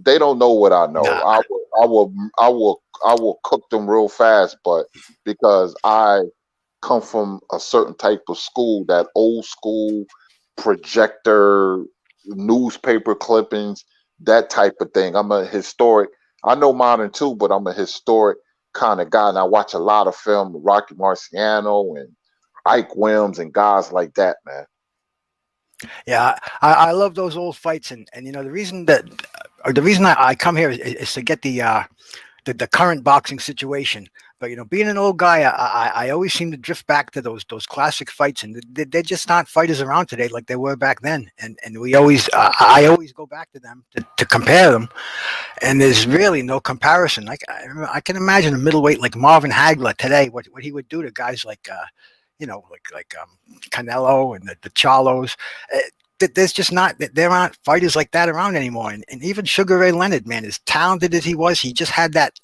They don't know what I know. Nah. I will cook them real fast, but because I come from a certain type of school, that old school projector, newspaper clippings, that type of thing. I'm a historic. I know modern too, but I'm a historic kind of guy, and I watch a lot of film, Rocky Marciano and Ike Williams and guys like that, man. Yeah, I love those old fights, and the reason I come here is to get the current boxing situation. But being an old guy, I always seem to drift back to those classic fights, and they're just not fighters around today like they were back then. And I always go back to them to compare them, and there's really no comparison. Like I can imagine a middleweight like Marvin Hagler today, what he would do to guys like Canelo and the Charlos. There's just not, there aren't fighters like that around anymore. And even Sugar Ray Leonard, man, as talented as he was, he just had that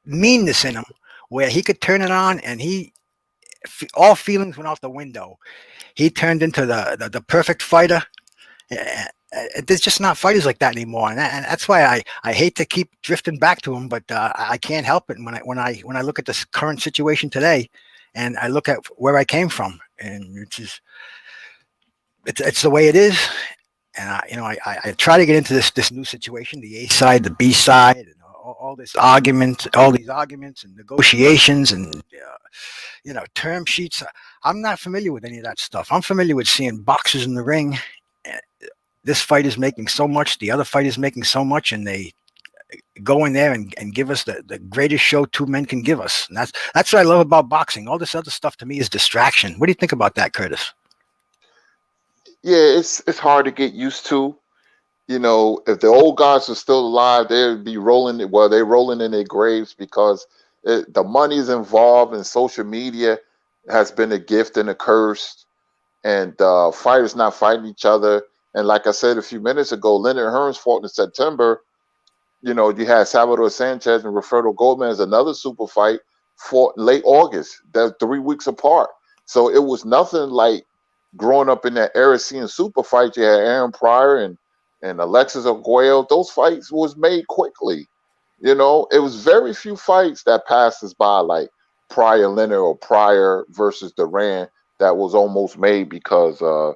meanness in him where he could turn it on, and all feelings went out the window. He turned into the perfect fighter. There's just not fighters like that anymore, and that's why I hate to keep drifting back to him, but I can't help it when I look at this current situation today, and I look at where I came from, and it's the way it is. And I try to get into this new situation, the A side, the B side, and all these arguments and negotiations and term sheets. I'm not familiar with any of that stuff. I'm familiar with seeing boxers in the ring. This fight is making so much, the other fight is making so much, and they go in there and give us the greatest show two men can give us. And that's what I love about boxing. All this other stuff to me is distraction. What do you think about that, Curtis? Yeah, it's hard to get used to. If the old guys are still alive, they'd be rolling. Well, they're rolling in their graves because the money is involved, and social media has been a gift and a curse. And fighters not fighting each other. And like I said a few minutes ago, Leonard Hearns fought in September. You had Salvador Sanchez and Roberto Gomez, another super fight, fought late August. They're 3 weeks apart. So it was nothing like growing up in that era seeing super fights. You had Aaron Pryor and Alexis Arguello. Those fights was made quickly. It was very few fights that passed us by, like Pryor Leonard or Pryor versus Duran, that was almost made because the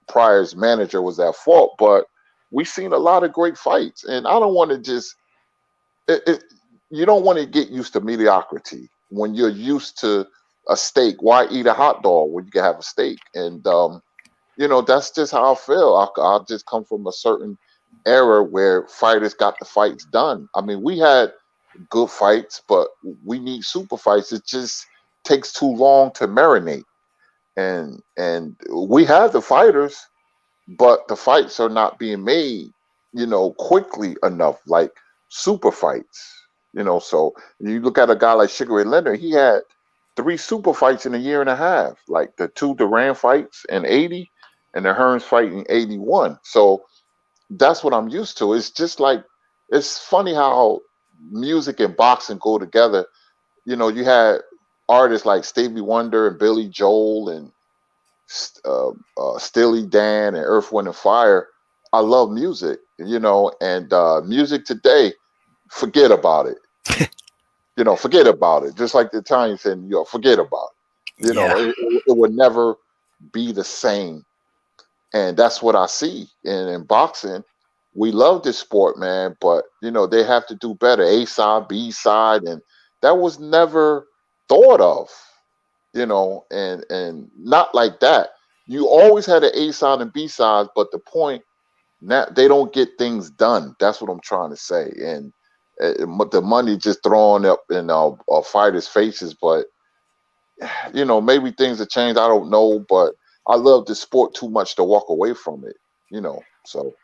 Pryor's manager was at fault. But we've seen a lot of great fights, and I don't want to just you don't want to get used to mediocrity. When you're used to a steak, why eat a hot dog when you can have a steak? And that's just how I feel. I just come from a certain era where fighters got the fights done. I mean, we had good fights, but we need super fights. It just takes too long to marinate. And we have the fighters, but the fights are not being made, quickly enough, like super fights. So you look at a guy like Sugar Ray Leonard, he had 3 super fights in a year and a half, like the 2 Duran fights in '80 and the Hearns fight in '81. So that's what I'm used to. It's just like, it's funny how music and boxing go together. You had artists like Stevie Wonder and Billy Joel and Steely Dan and Earth, Wind and Fire. I love music, and music today, forget about it. Forget about it. Just like the Italians said, forget about it. It would never be the same. And that's what I see in boxing. We love this sport, man, but they have to do better. A side, B side, and that was never thought of, and not like that. You always had an A side and B side, but the point now they don't get things done. That's what I'm trying to say, and the money just thrown up in fighters' faces. But maybe things have changed. I don't know, but I love this sport too much to walk away from it. So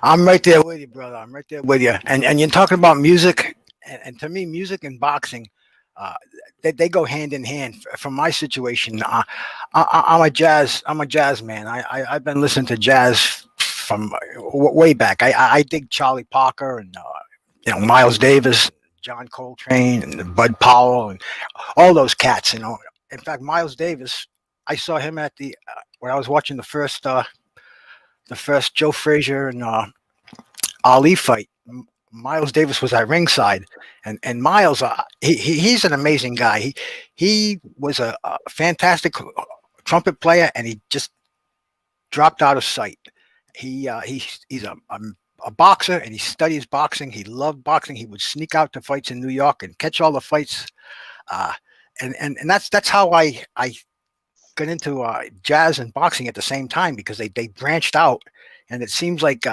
I'm right there with you, brother. I'm right there with you. And you're talking about music, and to me, music and boxing, uh, they go hand in hand. From my situation, I'm a jazz man. I've been listening to jazz from way back. I dig Charlie Parker and Miles Davis, John Coltrane, and Bud Powell, and all those cats. In fact, Miles Davis, I saw him at the when I was watching the first Joe Frazier and Ali fight. Miles Davis was at ringside, and Miles, he's an amazing guy. He was a fantastic trumpet player, and he just dropped out of sight. He's a boxer, and he studies boxing. He loved boxing. He would sneak out to fights in New York and catch all the fights. And that's how I got into jazz and boxing at the same time, because they branched out, and it seems like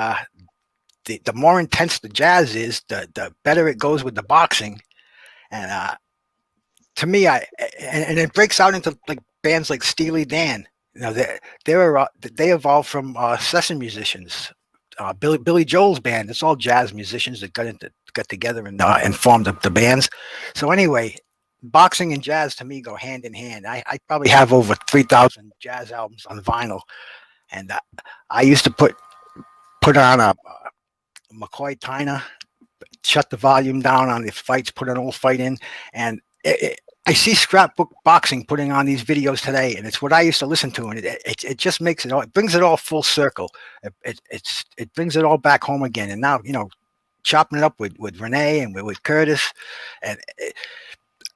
the more intense the jazz is, the better it goes with the boxing. And to me, and it breaks out into like bands like Steely Dan. They evolved from session musicians. Billy Joel's band, it's all jazz musicians that got together and formed the bands. So anyway, boxing and jazz to me go hand in hand. I probably have over 3,000 jazz albums on vinyl, and I used to put on a McCoy Tyner, shut the volume down on the fights, put an old fight in, and I see Scrapbook Boxing putting on these videos today, and it's what I used to listen to, and it just makes it all, it brings it all full circle. It brings it all back home again, and now chopping it up with Renee and with Kurtis, and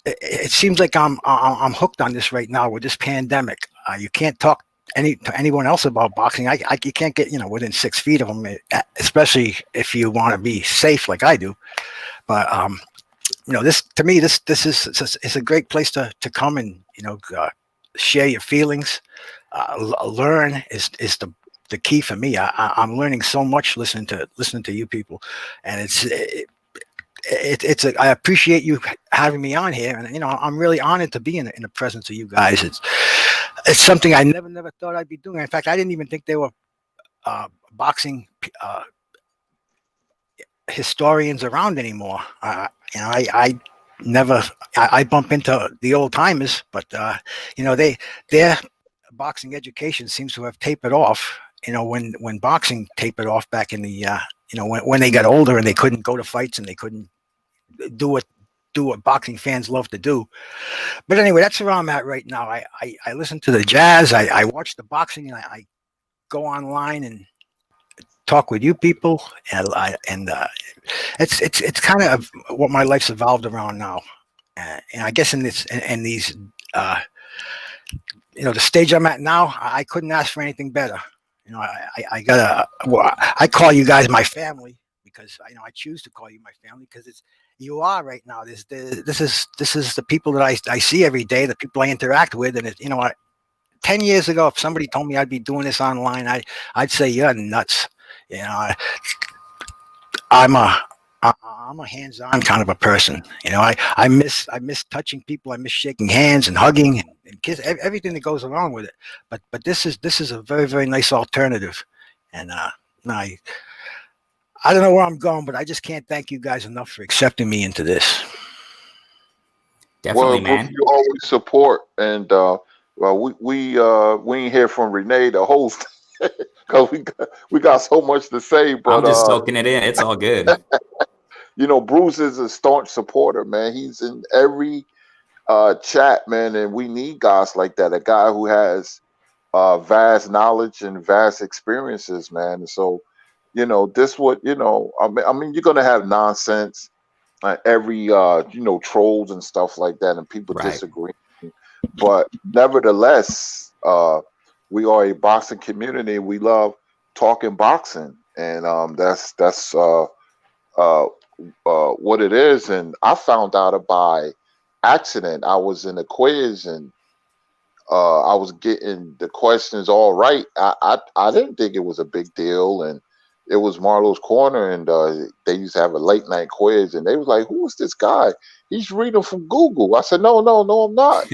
it seems like I'm hooked on this right now with this pandemic. You can't talk to anyone else about boxing. You can't get within 6 feet of them, especially if you want to be safe like I do. But this to me, this is a great place to come and share your feelings. Learn is the key for me. I'm learning so much listening to you people, and I appreciate you having me on here, and I'm really honored to be in the presence of you guys. It's something I never thought I'd be doing. In fact, I didn't even think there were boxing historians around anymore. I never bump into the old timers, but their boxing education seems to have tapered off. When boxing tapered off back in the when they got older and they couldn't go to fights and they couldn't do what boxing fans love to do. But anyway, that's where I'm at right now. I listen to the jazz. I watch the boxing, and I go online and talk with you people, and it's kind of what my life's evolved around now. And I guess in these the stage I'm at now, I couldn't ask for anything better. I call you guys my family, because I choose to call you my family, because you are right now. This is the people that I see every day, the people I interact with, and 10 years ago, if somebody told me I'd be doing this online, I'd say you're nuts. I'm a hands-on kind of a person. I miss touching people. I miss shaking hands and hugging and kiss, everything that goes along with it. But this is a very, very nice alternative. And I don't know where I'm going, but I just can't thank you guys enough for accepting me into this. Definitely, man. You always support, and we ain't hear from Renee, the host, because we got so much to say. But I'm just soaking it in. It's all good. Bruce is a staunch supporter, man. He's in every chat, man, and we need guys like that. A guy who has vast knowledge and vast experiences, man. And so, this what I mean, you're gonna have nonsense, every trolls and stuff like that, and people Right. disagree. But nevertheless, we are a boxing community. We love talking boxing, and uh, what it is. And I found out by accident. I was in a quiz, and I was getting the questions all right. I didn't think it was a big deal, and it was Marlo's Corner, and they used to have a late night quiz, and they was like, "Who is this guy? He's reading from Google." I said, "No, no, no, I'm not.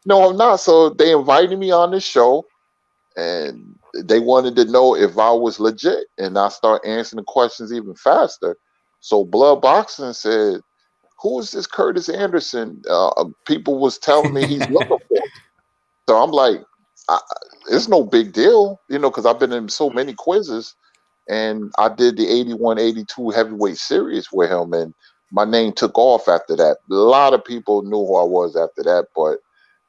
No, I'm not." So they invited me on this show, and they wanted to know if I was legit, and I start answering the questions even faster. So Blood Boxing said, "Who is this Curtis Anderson?" People was telling me he's looking for. So I'm like, I, it's no big deal, because I've been in so many quizzes, and I did the 81, 82 heavyweight series with him, and my name took off after that. A lot of people knew who I was after that, but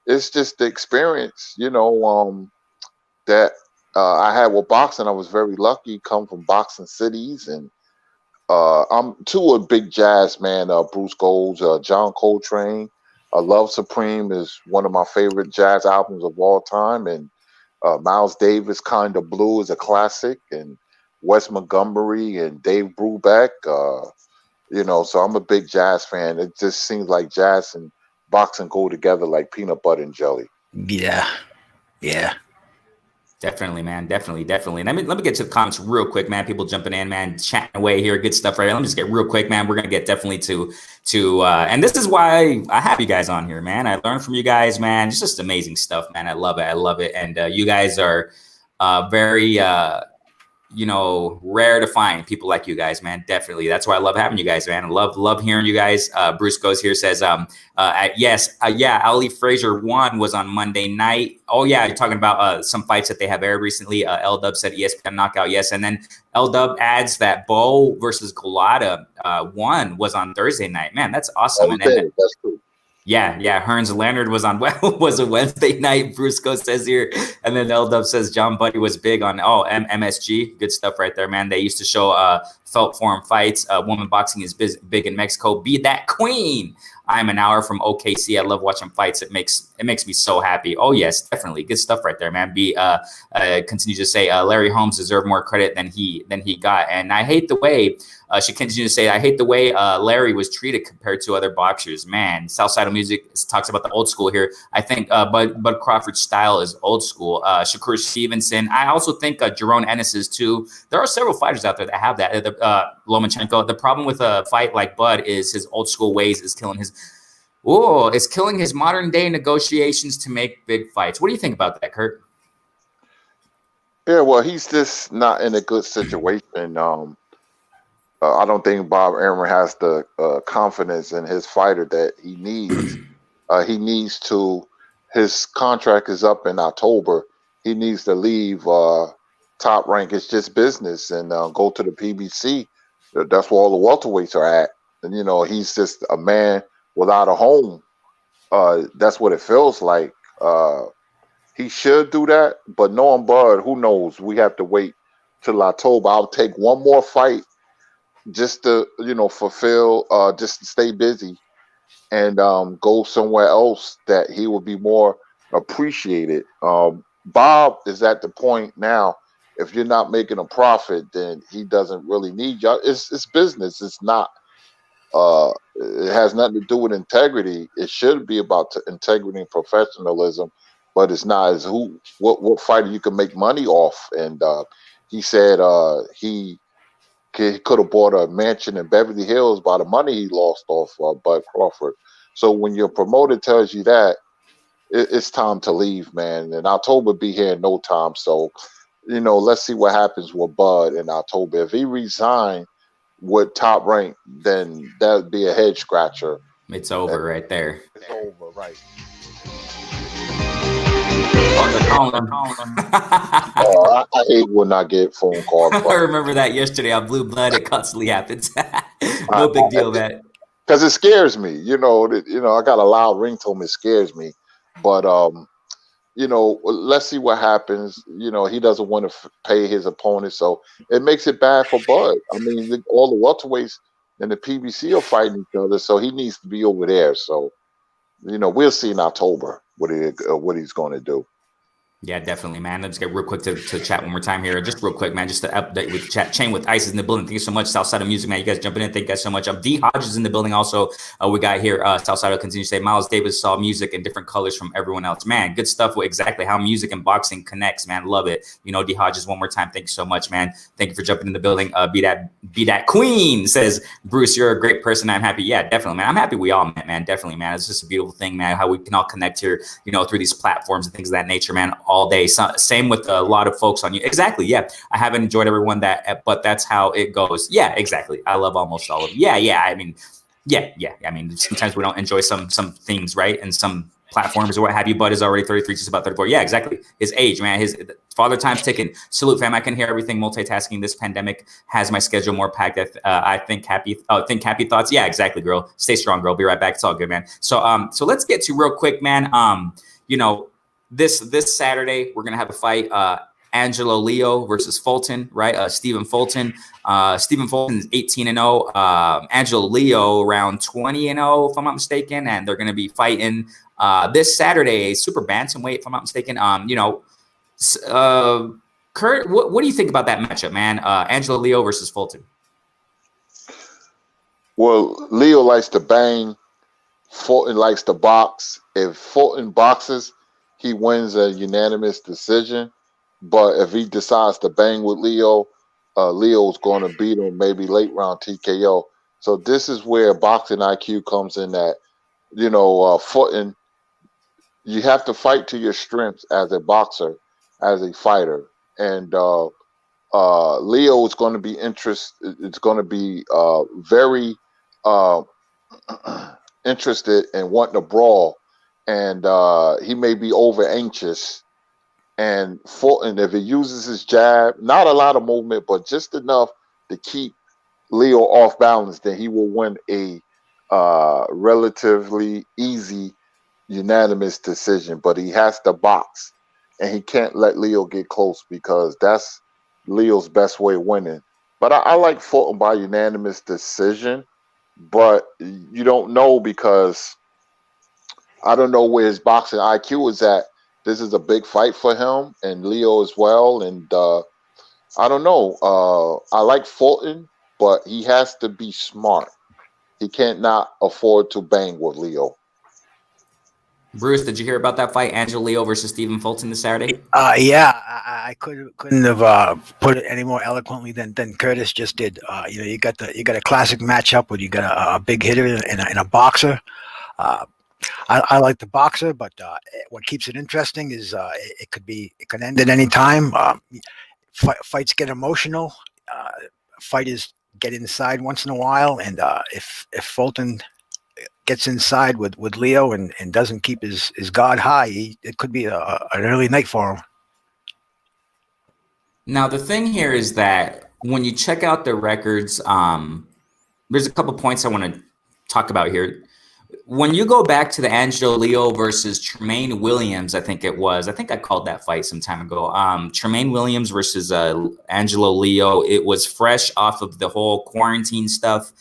it's just the experience, that I had with boxing. I was very lucky, come from boxing cities, and I'm too a big jazz man. Bruce Gold's, John Coltrane, Love Supreme is one of my favorite jazz albums of all time, and Miles Davis, Kind of Blue is a classic, and Wes Montgomery and Dave Brubeck. So I'm a big jazz fan. It just seems like jazz and boxing go together like peanut butter and jelly. Yeah. Yeah. Definitely, man. Definitely. Let me get to the comments real quick, man. People jumping in, man, chatting away here. Good stuff, right? Let me just get real quick, man. We're gonna get definitely to and this is why I have you guys on here, man. I learned from you guys, man. It's just amazing stuff, man. I love it. And you guys are very rare to find people like you guys, man. Definitely. That's why I love having you guys, man. I love hearing you guys. Bruce Goes here says, yeah, Ali Frazier 1 was on Monday night. Oh yeah, you're talking about some fights that they have aired recently. L Dub said ESPN knockout, yes. And then L Dub adds that Bo versus Golota 1 was on Thursday night. Man, that's awesome. And then, that's true. Yeah. Hearns Leonard was on was a Wednesday night. Brusco says here, and then L Dub says John Buddy was big on MSG. Good stuff right there, man. They used to show felt form fights. Woman boxing is big in Mexico. Be that queen. I'm an hour from OKC. I love watching fights. It makes me so happy. Oh yes, definitely good stuff right there, man. Continue to say Larry Holmes deserved more credit than he got, and I hate the way. She continues to say, I hate the way Larry was treated compared to other boxers. Man, Southside of Music talks about the old school here. I think Bud Crawford's style is old school. Shakur Stevenson. I also think Jerome Ennis is too. There are several fighters out there that have that. Lomachenko. The problem with a fight like Bud is his old school ways is killing his modern day negotiations to make big fights. What do you think about that, Kurt? Yeah, well, he's just not in a good situation. I don't think Bob Arum has the confidence in his fighter that he needs. His contract is up in October. He needs to leave Top Rank. It's just business, and go to the PBC. That's where all the welterweights are at. And, he's just a man without a home. That's what it feels like. He should do that, but knowing Bud, who knows? We have to wait till October. I'll take one more fight just to fulfill, just to stay busy, and go somewhere else that he will be more appreciated. Bob is at the point now, if you're not making a profit, then he doesn't really need you. It's business. It's not it has nothing to do with integrity. It should be about integrity and professionalism, but it's not. As what fighter you can make money off. And he said he could have bought a mansion in Beverly Hills by the money he lost off Bud Crawford. So when your promoter tells you that, it's time to leave, man. And October be here in no time. So, let's see what happens with Bud in October. If he resigns with Top Rank, then that would be a head scratcher. It's over right there. It's over, right. I hate when I get phone calls. I remember that yesterday on Blue Blood. It constantly happens. No big deal, man. Because it scares me. I got a loud ringtone. It scares me. But let's see what happens. He doesn't want to pay his opponent, so it makes it bad for Bud. I mean, all the welterweights and the PBC are fighting each other, so he needs to be over there. So, we'll see in October what he's going to do. Yeah, definitely, man. Let's get real quick to chat one more time here. Just real quick, man. Just to update with chat chain with Ice is in the building. Thank you so much. Southside of Music, man. You guys jumping in. Thank you guys so much. D Hodges in the building also. We got here. Southside will continue to say Miles Davis saw music in different colors from everyone else. Man, good stuff with exactly how music and boxing connects, man. Love it. You know, D Hodges, one more time. Thank you so much, man. Thank you for jumping in the building. Be that queen, says Bruce. You're a great person. I'm happy. Yeah, definitely, man. I'm happy we all met, man. Definitely, man. It's just a beautiful thing, man. How we can all connect here, you know, through these platforms and things of that nature, man, all day. Same with a lot of folks on you. Exactly. Yeah. I haven't enjoyed everyone but that's how it goes. Yeah, exactly. I love almost all of them. Yeah. I mean, yeah. I mean, sometimes we don't enjoy some things, right? And some platforms or what have you, but is already 33, just about 34. Yeah, exactly. His age, man, his father time's ticking. Salute, fam. I can hear everything. Multitasking. This pandemic has my schedule more packed. I think happy thoughts. Yeah, exactly, girl. Stay strong, girl. Be right back. It's all good, man. So let's get to real quick, man. You know, this Saturday, we're going to have a fight, Angelo Leo versus Fulton, right? Stephen Fulton. Stephen Fulton is 18-0. Angelo Leo around 20-0, if I'm not mistaken. And they're going to be fighting this Saturday, super bantamweight, if I'm not mistaken. Kurt, what do you think about that matchup, man? Angelo Leo versus Fulton. Well, Leo likes to bang. Fulton likes to box. If Fulton boxes, he wins a unanimous decision. But if he decides to bang with Leo, Leo's going to beat him, maybe late round TKO. So this is where boxing IQ comes in. That, you know, Fulton, you have to fight to your strengths as a boxer, as a fighter, and Leo is going to be It's going to be very interested in wanting to brawl, and he may be over anxious. And Fulton, if he uses his jab, not a lot of movement, but just enough to keep Leo off balance, then he will win a relatively easy unanimous decision. But he has to box, and he can't let Leo get close because that's Leo's best way of winning. But I like Fulton by unanimous decision, but you don't know because I don't know where his boxing IQ is at. This is a big fight for him and Leo as well. And I don't know. I like Fulton, but he has to be smart. He can't not afford to bang with Leo. Bruce, did you hear about that fight, Angelo Leo versus Stephen Fulton this Saturday? Yeah, I couldn't have put it any more eloquently than Kurtis just did. You know, you got a classic matchup where you got a big hitter and a boxer. I like the boxer, but what keeps it interesting is it can end at any time. Fights get emotional. Fighters get inside once in a while, and if Fulton gets inside with Leo and doesn't keep his guard high, it could be an early night for him. Now, the thing here is that when you check out the records, there's a couple points I want to talk about here. When you go back to the Angelo Leo versus Tremaine Williams, I think I called that fight some time ago. Tremaine Williams versus Angelo Leo. It was fresh off of the whole quarantine stuff.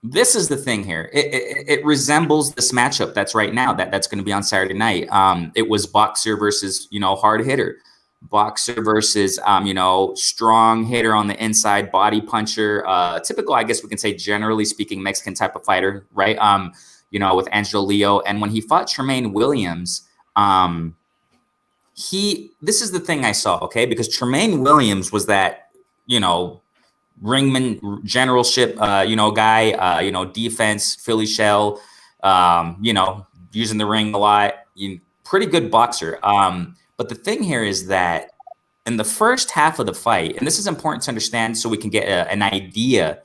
This is the thing here. It resembles this matchup that's right now. That's going to be on Saturday night. It was boxer versus, you know, hard hitter. Boxer versus, you know, strong hitter on the inside, body puncher, typical, I guess we can say, generally speaking, Mexican type of fighter, right? You know, with Angelo Leo. And when he fought Tremaine Williams, this is the thing I saw, okay? Because Tremaine Williams was that, you know, ringman generalship, you know, guy, you know, defense, Philly shell, you know, using the ring a lot, pretty good boxer. But the thing here is that in the first half of the fight, and this is important to understand so we can get an idea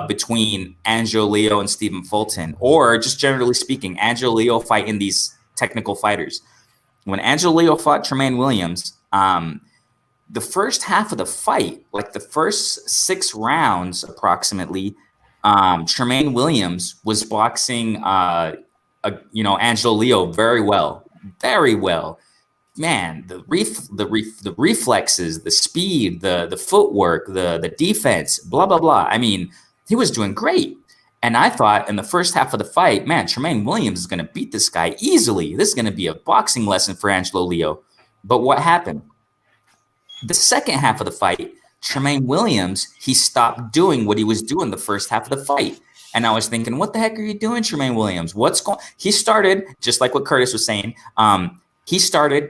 between Angelo Leo and Stephen Fulton, or just generally speaking, Angelo Leo fighting these technical fighters. When Angelo Leo fought Tremaine Williams, the first half of the fight, like the first 6 rounds approximately, Tremaine Williams was boxing, you know, Angelo Leo very well. Man, the reflexes, the speed, the footwork, the defense, blah, blah, blah. I mean, he was doing great. And I thought in the first half of the fight, man, Tremaine Williams is going to beat this guy easily. This is going to be a boxing lesson for Angelo Leo. But what happened? The second half of the fight, Tremaine Williams, he stopped doing what he was doing the first half of the fight. And I was thinking, what the heck are you doing, Tremaine Williams? What's going? He started, just like what Kurtis was saying,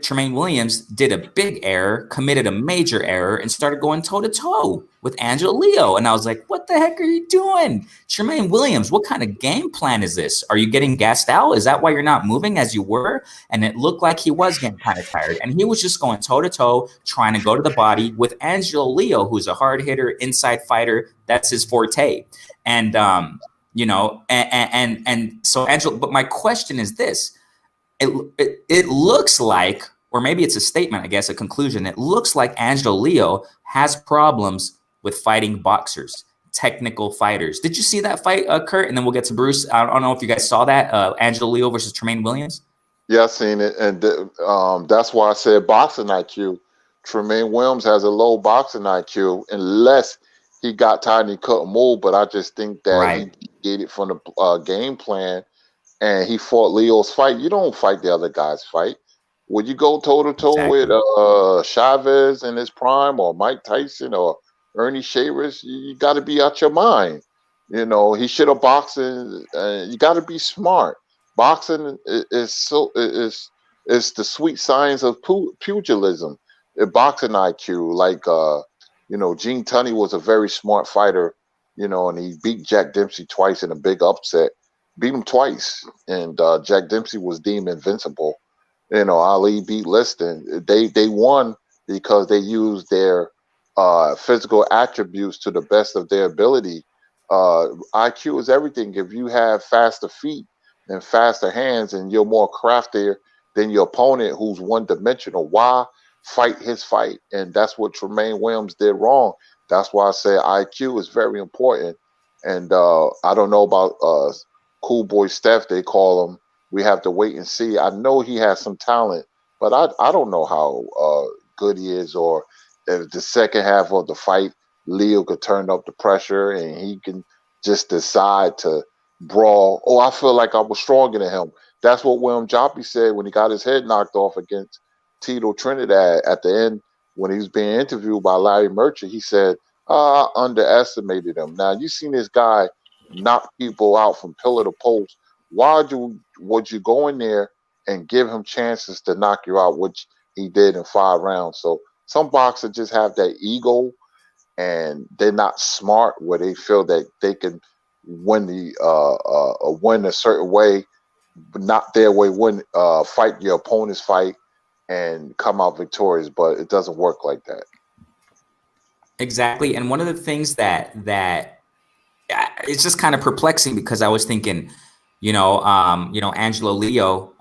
Tremaine Williams did a big error, committed a major error, and started going toe-to-toe with Angelo Leo. And I was like, what the heck are you doing? Tremaine Williams, what kind of game plan is this? Are you getting gassed out? Is that why you're not moving as you were? And it looked like he was getting kind of tired. And he was just going toe-to-toe, trying to go to the body with Angelo Leo, who's a hard hitter, inside fighter. That's his forte. And, so Angelo, but my question is this. It looks like, or maybe it's a statement, I guess, a conclusion. It looks like Angelo Leo has problems with fighting boxers, technical fighters. Did you see that fight, Kurt? And then we'll get to Bruce. I don't know if you guys saw that, Angelo Leo versus Tremaine Williams. Yeah, I seen it, and that's why I said boxing IQ. Tremaine Williams has a low boxing IQ, unless he got tired and he couldn't move. But I just think that he did it from the game plan. And he fought Leo's fight. You don't fight the other guy's fight. Would you go toe-to-toe with Chavez in his prime, or Mike Tyson, or Ernie Shavers? You got to be out your mind. You know, he should have boxed. You got to be smart. Boxing is the sweet science of pugilism. Boxing IQ, like Gene Tunney was a very smart fighter. And he beat Jack Dempsey twice in a big upset. Beat him twice, and Jack Dempsey was deemed invincible. Ali beat Liston. They won because they used their physical attributes to the best of their ability. IQ is everything. If you have faster feet and faster hands, and you're more craftier than your opponent who's one-dimensional, why fight his fight? And that's what Tremaine Williams did wrong. That's why I say IQ is very important. And I don't know about Cool Boy Steph, they call him. We have to wait and see. I know he has some talent, but I don't know how good he is, or if the second half of the fight, Leo could turn up the pressure and he can just decide to brawl. Oh, I feel like I was stronger than him. That's what William Joppy said when he got his head knocked off against Tito Trinidad at the end when he was being interviewed by Larry Merchant. He said, I underestimated him. Now, you seen this guy knock people out from pillar to post. Why would you go in there and give him chances to knock you out, which he did in 5 rounds? So some boxers just have that ego, and they're not smart where they feel that they can win win a certain way, but not their way. Fight your opponent's fight and come out victorious, but it doesn't work like that. Exactly, and one of the things that it's just kind of perplexing, because I was thinking, Angelo Leo,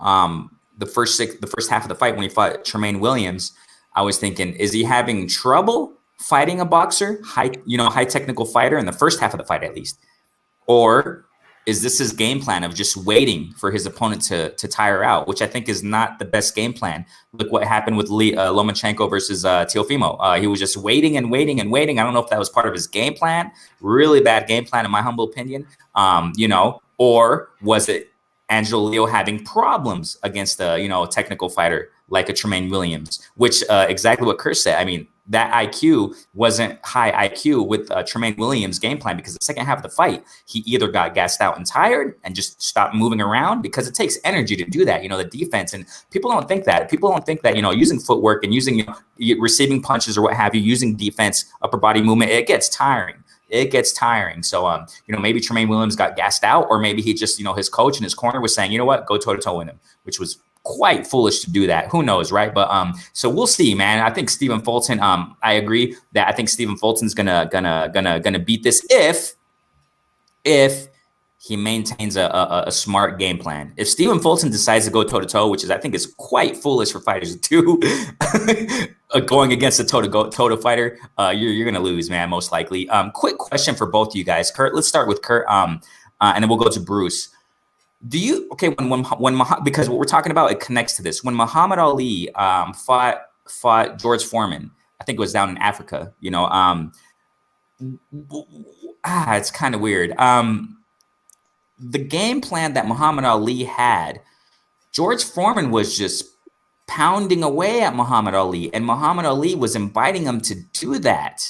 the first half of the fight when he fought Tremaine Williams, I was thinking, is he having trouble fighting a boxer, high technical fighter in the first half of the fight at least, or is this his game plan of just waiting for his opponent to tire out, which I think is not the best game plan. Look what happened with Lomachenko versus Teofimo. He was just waiting and waiting and waiting. I don't know if that was part of his game plan. Really bad game plan, in my humble opinion. Or was it Angelo Leo having problems against a technical fighter like a Tremaine Williams, which exactly what Kurt said. I mean, that IQ wasn't high IQ with Tremaine Williams' game plan, because the second half of the fight, he either got gassed out and tired and just stopped moving around, because it takes energy to do that, the defense. And people don't think that. People don't think that, using footwork and using receiving punches or what have you, using defense, upper body movement, it gets tiring. So, maybe Tremaine Williams got gassed out, or maybe he just, his coach in his corner was saying, you know what, go toe to toe with him, which was quite foolish to do that. Who knows, right? But so we'll see, man. I think Stephen Fulton. I agree that I think Stephen Fulton's gonna beat this if he maintains a smart game plan. If Stephen Fulton decides to go toe to toe, which I think is quite foolish for fighters to do, going against a toe to fighter, you're gonna lose, man, most likely. Quick question for both of you guys, Kurt. Let's start with Kurt, and then we'll go to Bruce. Do you when because what we're talking about, it connects to this. When Muhammad Ali fought George Foreman, I think it was down in Africa. It's kind of weird. the game plan that Muhammad Ali had, George Foreman was just pounding away at Muhammad Ali, and Muhammad Ali was inviting him to do that.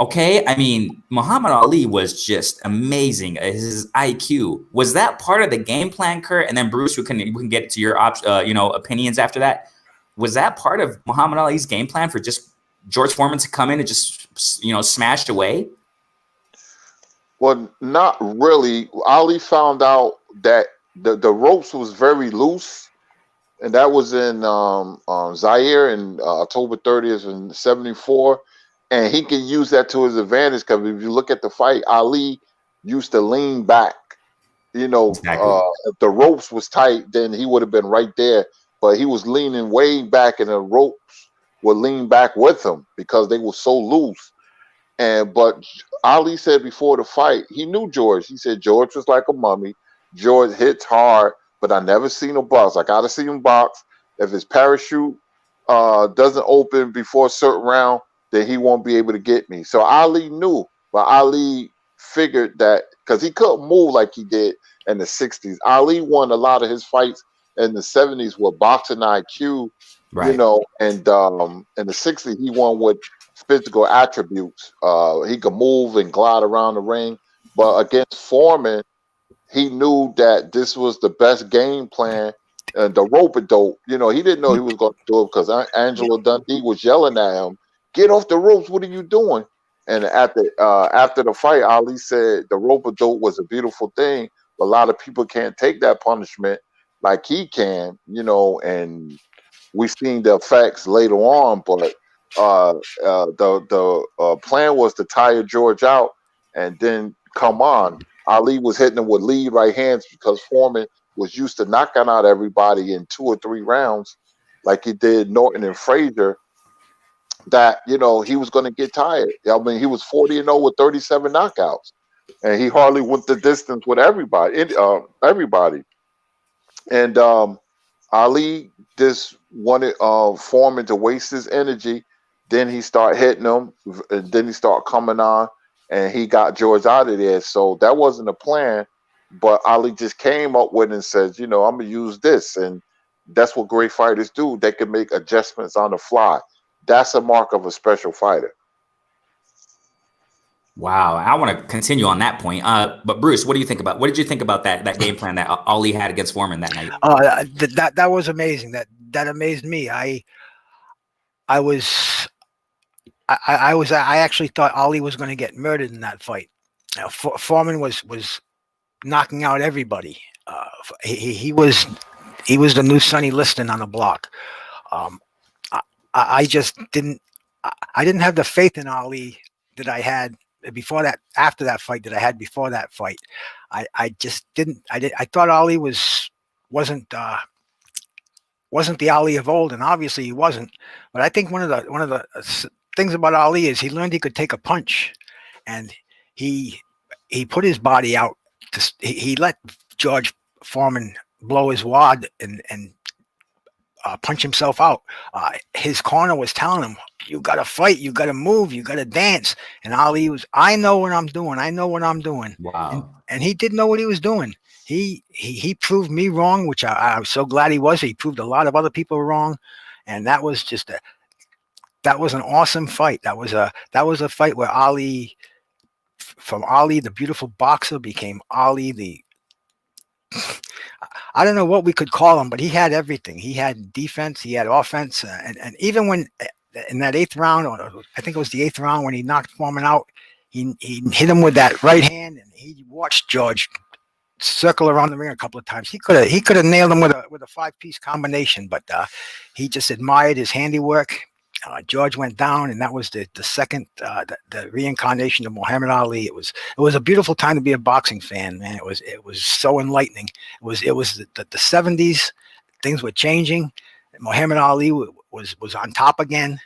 Okay, I mean, Muhammad Ali was just amazing. His IQ, was that part of the game plan, Kurt? And then Bruce, we can get to your opinions after that. Was that part of Muhammad Ali's game plan for just George Foreman to come in and just smashed away? Well, not really. Ali found out that the ropes was very loose, and that was in Zaire in October 30th in '74. And he can use that to his advantage because if you look at the fight, Ali used to lean back. Exactly. If the ropes was tight, then he would have been right there. But he was leaning way back, and the ropes would lean back with him because they were so loose. But Ali said before the fight, he knew George. He said George was like a mummy. George hits hard, but I never seen him box. I gotta see him box. If his parachute doesn't open before a certain round, then he won't be able to get me. So Ali knew, but Ali figured that because he couldn't move like he did in the '60s. Ali won a lot of his fights in the '70s with boxing IQ, Right. and in the '60s he won with physical attributes. He could move and glide around the ring, but against Foreman, he knew that this was the best game plan. And the rope-a-dope, he didn't know he was going to do it because Angelo Dundee was yelling at him, "Get off the ropes! What are you doing?" And after the fight, Ali said the rope-a-dope was a beautiful thing, but a lot of people can't take that punishment like he can, and we've seen the effects later on. But the plan was to tire George out, and then come on. Ali was hitting him with lead right hands because Foreman was used to knocking out everybody in 2 or 3 rounds, like he did Norton and Frazier. That he was going to get tired. I mean, he was 40-0 with 37 knockouts, and he hardly went the distance with everybody. And Ali just wanted Foreman to waste his energy. Then he started hitting him, and then he started coming on, and he got George out of there. So that wasn't a plan, but Ali just came up with it and said, I'm going to use this. And that's what great fighters do. They can make adjustments on the fly. That's a mark of a special fighter. Wow, I want to continue on that point. But Bruce, what did you think about that game plan that Ali had against Foreman that night? That was amazing. That amazed me. I actually thought Ali was going to get murdered in that fight. Foreman was knocking out everybody. He was the new Sonny Liston on the block. I just didn't have the faith in Ali that I had before that, after that fight, that I had before that fight. I just didn't. I thought Ali wasn't the Ali of old, and obviously he wasn't. But I think one of the things about Ali is he learned he could take a punch, and he put his body out. He let George Foreman blow his wad and punch himself out. His corner was telling him, "You got to fight, you got to move, you got to dance." And Ali was, "I know what I'm doing. I know what I'm doing." Wow. And he didn't know what he was doing. He proved me wrong, which I was so glad he was. He proved a lot of other people wrong, and that was an awesome fight. That was a fight where Ali, from Ali the beautiful boxer, became Ali the, I don't know what we could call him, but he had everything. He had defense, he had offense, and even when in that 8th round, or I think it was the 8th round, when he knocked Foreman out, he hit him with that right hand, and he watched George circle around the ring a couple of times. He could have nailed him with a 5-piece combination, but he just admired his handiwork. George went down, and that was the second the reincarnation of Muhammad Ali. It was a beautiful time to be a boxing fan, man. It was so enlightening. It was the 70s. Things were changing. Muhammad Ali was on top again.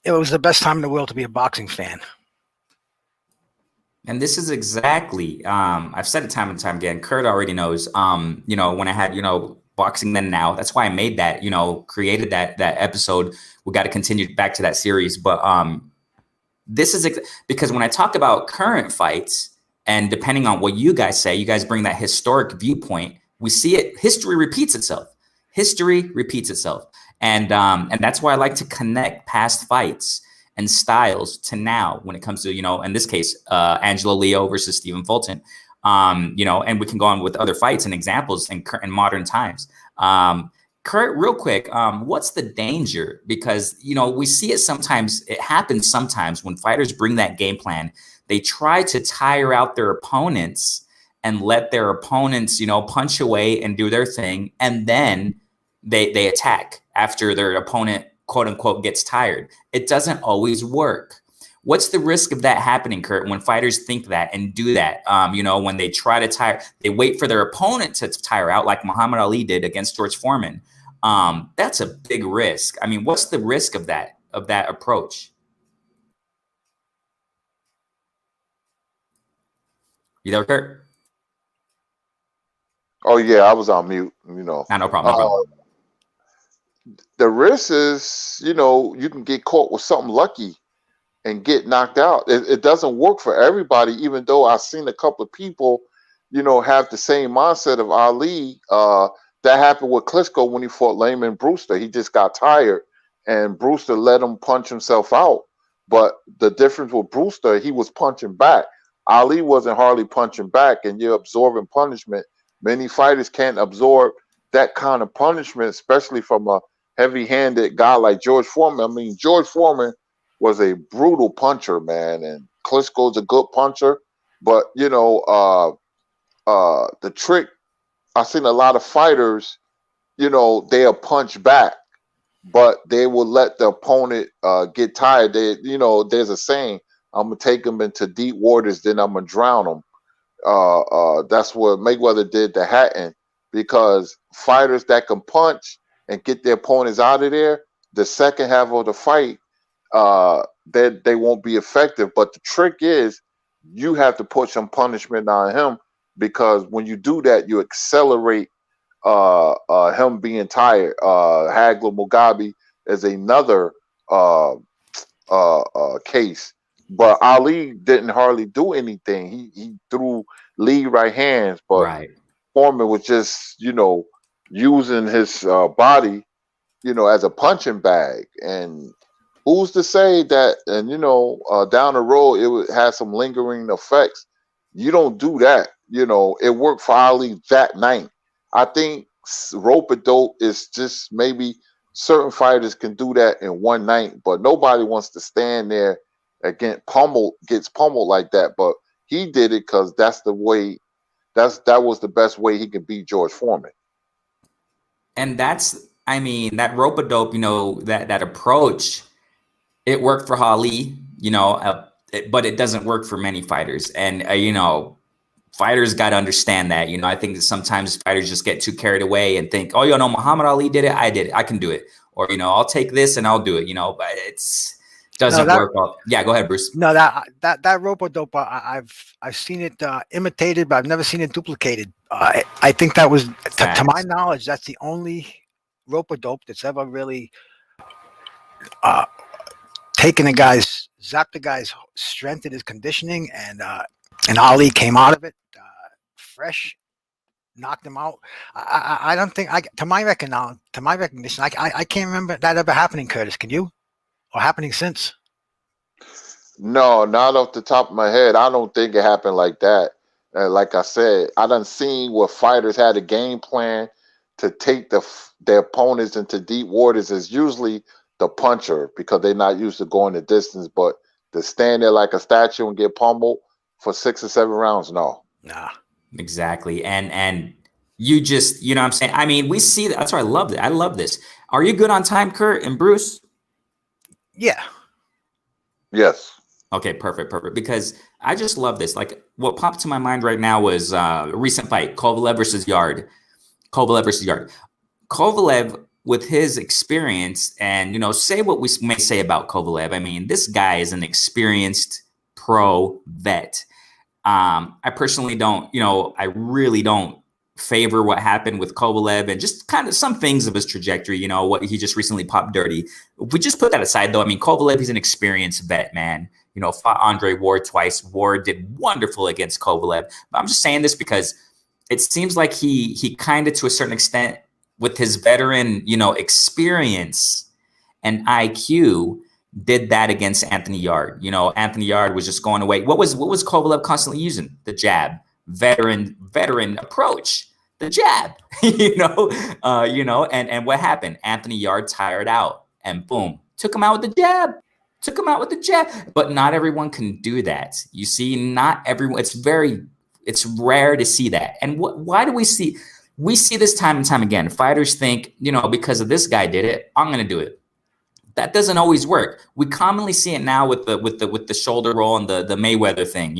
It was the best time in the world to be a boxing fan. And this is exactly, I've said it time and time again. Kurt already knows, when I had, Boxing Then Now, that's why I made that, created that episode. We got to continue back to that series. But this is because when I talk about current fights, And depending on what you guys say, you guys bring that historic viewpoint. We see it. History repeats itself. History repeats itself. And that's why I like to connect past fights and styles to now when it comes to, in this case, Angelo Leo versus Stephen Fulton. And we can go on with other fights and examples in modern times. Kurt, real quick, what's the danger? Because, we see it sometimes, it happens sometimes when fighters bring that game plan, they try to tire out their opponents and let their opponents, punch away and do their thing. And then they attack after their opponent, quote unquote, gets tired. It doesn't always work. What's the risk of that happening, Kurt, when fighters think that and do that? When they try to tire, they wait for their opponent to tire out like Muhammad Ali did against George Foreman. That's a big risk. I mean, what's the risk of that approach? You there, Kurt? Oh yeah, I was on mute. No problem. The risk is, you can get caught with something lucky and get knocked out. It doesn't work for everybody, even though I've seen a couple of people, have the same mindset of Ali. That happened with Klitschko when he fought Layman Brewster. He just got tired, and Brewster let him punch himself out. But the difference with Brewster, he was punching back. Ali wasn't hardly punching back, and you're absorbing punishment. Many fighters can't absorb that kind of punishment, especially from a heavy-handed guy like George Foreman. I mean, George Foreman was a brutal puncher, man, and Klitschko's a good puncher. But the trick, I've seen a lot of fighters, they'll punch back, but they will let the opponent get tired. There's a saying, I'm gonna take them into deep waters, then I'm gonna drown them. That's what Mayweather did to Hatton, because fighters that can punch and get their opponents out of there, the second half of the fight, they won't be effective. But the trick is you have to put some punishment on him, because when you do that, you accelerate him being tired. Hagler Mugabe is another case. But Ali didn't hardly do anything. He threw lead right hands, but right. Foreman was just, using his body, as a punching bag. And who's to say that, and down the road it would have some lingering effects. You don't do that. It worked for Ali that night. I think rope-a-dope is just maybe certain fighters can do that in one night, but nobody wants to stand there gets pummeled like that. But he did it because that's the way. That was the best way he could beat George Foreman. And that rope-a-dope, that approach, it worked for Ali, but it doesn't work for many fighters. And fighters got to understand that. I think that sometimes fighters just get too carried away and think, oh, Muhammad Ali did it, I did it, I can do it, or I'll take this and I'll do it. But it's doesn't work well. Yeah, go ahead, Bruce. No, that rope-a-dope, I've seen it imitated, but I've never seen it duplicated. I think that was, to my knowledge, that's the only rope-a-dope that's ever really zapped the guy's strength and his conditioning, and Ali came out of it fresh, knocked him out. I don't think, to my recognition, I can't remember that ever happening, Curtis. Can you? Or happening since? No, not off the top of my head. I don't think it happened like that. Like I said, I done seen where fighters had a game plan to take their opponents into deep waters. Is usually the puncher, because they're not used to going the distance. But to stand there like a statue and get pummeled for 6 or 7 rounds, no. Nah. Exactly. And you just, what I'm saying? I mean, we see that. That's why I love it. I love this. Are you good on time, Kurt and Bruce? Yeah. Yes. Okay, perfect. Because I just love this. Like, what popped to my mind right now was a recent fight, Kovalev versus Yard. Kovalev, with his experience, and say what we may say about Kovalev. I mean, this guy is an experienced pro vet. I personally don't, I really don't favor what happened with Kovalev and just kind of some things of his trajectory, what he just recently popped dirty. If we just put that aside, though, I mean, Kovalev, he's an experienced vet, man. fought Andre Ward twice. Ward did wonderful against Kovalev. But I'm just saying this because it seems like he kind of, to a certain extent, with his veteran, experience and IQ, did that against Anthony Yard. Anthony Yard was just going away. What was Kovalev constantly using? The jab. Veteran approach. The jab. And what happened? Anthony Yard tired out, and boom, took him out with the jab. But not everyone can do that. You see, not everyone. It's rare to see that. And why do we see this time and time again? Fighters think, because of this guy did it, I'm going to do it. That doesn't always work. We commonly see it now with the shoulder roll and the Mayweather thing,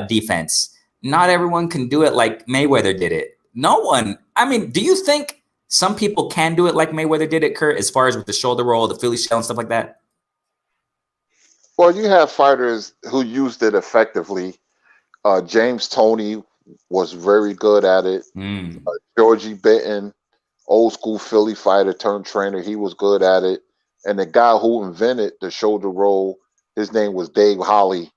defense. Not everyone can do it like Mayweather did it. No one. I mean, do you think some people can do it like Mayweather did it, Kurt, as far as with the shoulder roll, the Philly shell and stuff like that? Well, you have fighters who used it effectively. James Toney was very good at it. Georgie Benton, old school Philly fighter turned trainer, he was good at it. And the guy who invented the shoulder roll, his name was Dave Holly.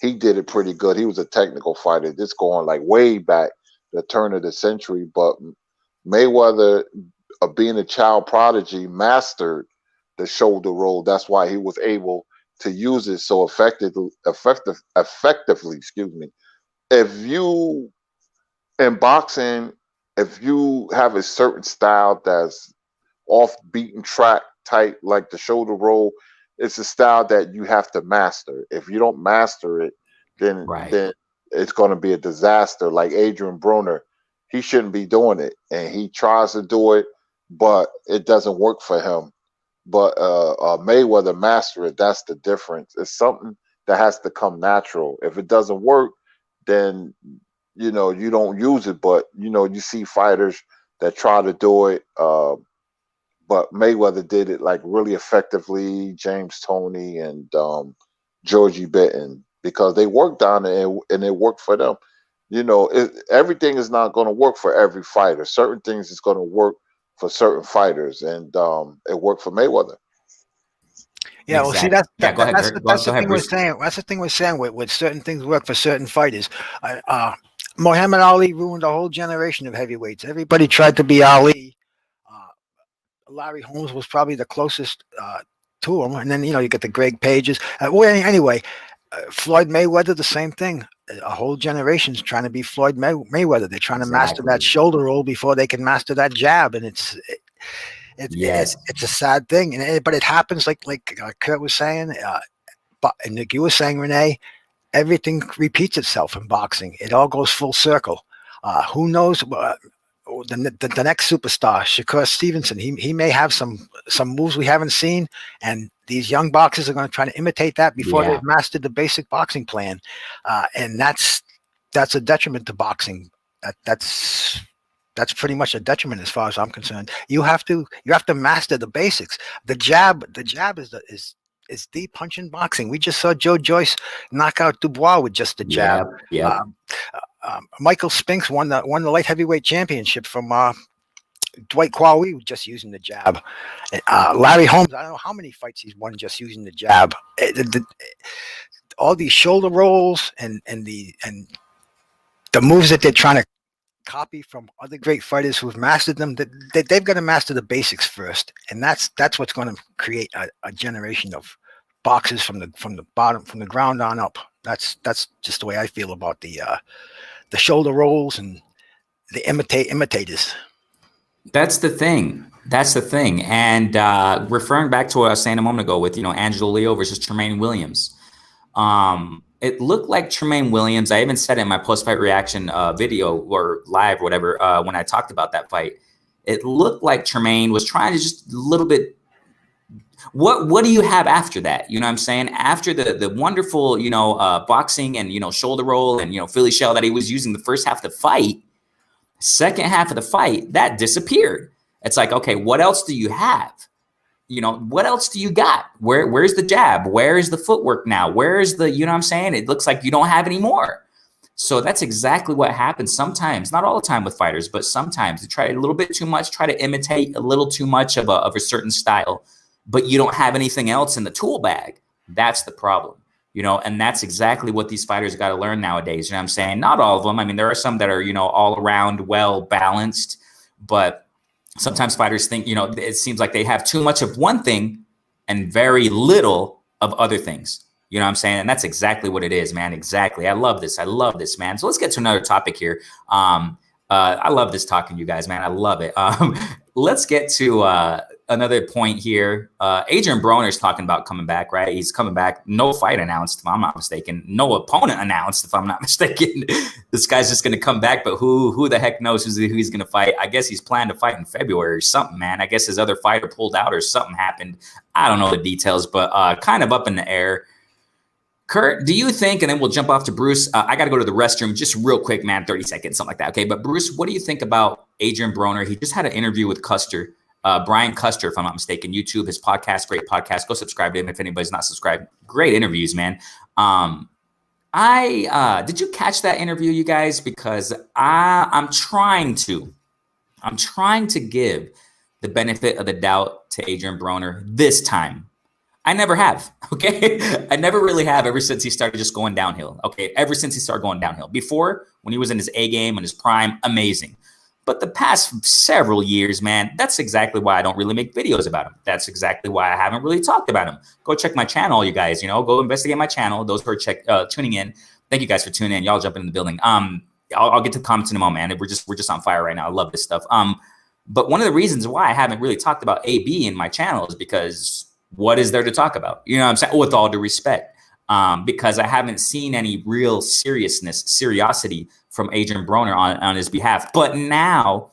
He did it pretty good. He was a technical fighter. This going like way back, the turn of the century. But Mayweather, being a child prodigy, mastered the shoulder roll. That's why he was able to use it so effectively. Excuse me. If you in boxing, if you have a certain style that's off beaten track type, like the shoulder roll, it's a style that you have to master. If you don't master it, then it's going to be a disaster. Like Adrian Broner, he shouldn't be doing it, and he tries to do it, but it doesn't work for him. But Mayweather master it. That's the difference. It's something that has to come natural. If it doesn't work, then you don't use it. But you see fighters that try to do it. But Mayweather did it like really effectively. James Toney and Georgie Benton, because they worked on it and it worked for them. Everything is not going to work for every fighter. Certain things is going to work for certain fighters, and it worked for Mayweather. Yeah, well, see, Go ahead, that's the thing we're saying. That's the thing we're saying with certain things work for certain fighters. Muhammad Ali ruined a whole generation of heavyweights. Everybody tried to be Ali. Larry Holmes was probably the closest to him, and then you get the Greg Pages. Anyway, Floyd Mayweather, the same thing. A whole generation's trying to be Floyd Mayweather. They're trying to master that shoulder roll before they can master that jab, and it's a sad thing. But it happens like Kurt was saying, and like you were saying, Renee. Everything repeats itself in boxing. It all goes full circle. Who knows? The next superstar, Shakur Stevenson, he may have some moves we haven't seen, and these young boxers are going to try to imitate that before they've mastered the basic boxing plan, and that's a detriment to boxing. That's pretty much a detriment as far as I'm concerned. You have to master the basics. The jab is the punch in boxing. We just saw Joe Joyce knock out Dubois with just the jab. Michael Spinks won the light heavyweight championship from Dwight Quawi just using the jab. Larry Holmes, I don't know how many fights he's won just using the jab. All these shoulder rolls and the moves that they're trying to copy from other great fighters who have mastered them, they've got to master the basics first, and that's what's going to create a generation of boxers from the bottom, from the ground on up. That's just the way I feel about the shoulder rolls and the imitators. That's the thing. And referring back to what I was saying a moment ago with Angelo Leo versus Tremaine Williams, it looked like Tremaine Williams. I even said it in my post-fight reaction video or live or whatever when I talked about that fight. It looked like Tremaine was trying to just a little bit. What do you have after that? You know what I'm saying? After the wonderful, boxing and, shoulder roll and, Philly shell that he was using the first half of the fight, second half of the fight, that disappeared. It's like, okay, what else do you have? What else do you got? Where's the jab? Where's the footwork now? Where's the, what I'm saying? It looks like you don't have any more. So that's exactly what happens sometimes, not all the time with fighters, but sometimes they try a little bit too much, try to imitate a little too much of a certain style, but you don't have anything else in the tool bag. That's the problem, you know, and that's exactly what these fighters got to learn nowadays. You know what I'm saying? Not all of them. I mean, there are some that are, you know, all around well balanced, but sometimes fighters think, you know, it seems like they have too much of one thing and very little of other things. You know what I'm saying? And that's exactly what it is, man. Exactly. I love this. I love this, man. So let's get to another topic here. I love this talking to you guys, man. I love it. Let's get to another point here. Adrian Broner is talking about coming back, right? He's coming back. No fight announced, if I'm not mistaken. No opponent announced, if I'm not mistaken. This guy's just going to come back, but who the heck knows who he's going to fight? I guess he's planned to fight in February or something, man. I guess his other fighter pulled out or something happened. I don't know the details, but kind of up in the air. Kurt, do you think, and then we'll jump off to Bruce. I got to go to the restroom just real quick, man, 30 seconds, something like that. Okay. But Bruce, what do you think about Adrian Broner? He just had an interview with Custer, Brian Custer, if I'm not mistaken, YouTube, his podcast, great podcast. Go subscribe to him if anybody's not subscribed. Great interviews, man. Did you catch that interview, you guys? Because I'm trying to give the benefit of the doubt to Adrian Broner this time. I never have, okay? I never really have ever since he started just going downhill, okay? Ever since he started going downhill. Before, when he was in his A game, in his prime, amazing. But the past several years, man, that's exactly why I don't really make videos about him. That's exactly why I haven't really talked about him. Go check my channel, you guys, you know, go investigate my channel. Those who are tuning in, thank you guys for tuning in. Y'all jumping in the building. I'll get to the comments in a moment, man. We're just on fire right now. I love this stuff. But one of the reasons why I haven't really talked about AB in my channel is because what is there to talk about? You know what I'm saying? With all due respect, because I haven't seen any real seriosity from Adrian Broner on his behalf. But now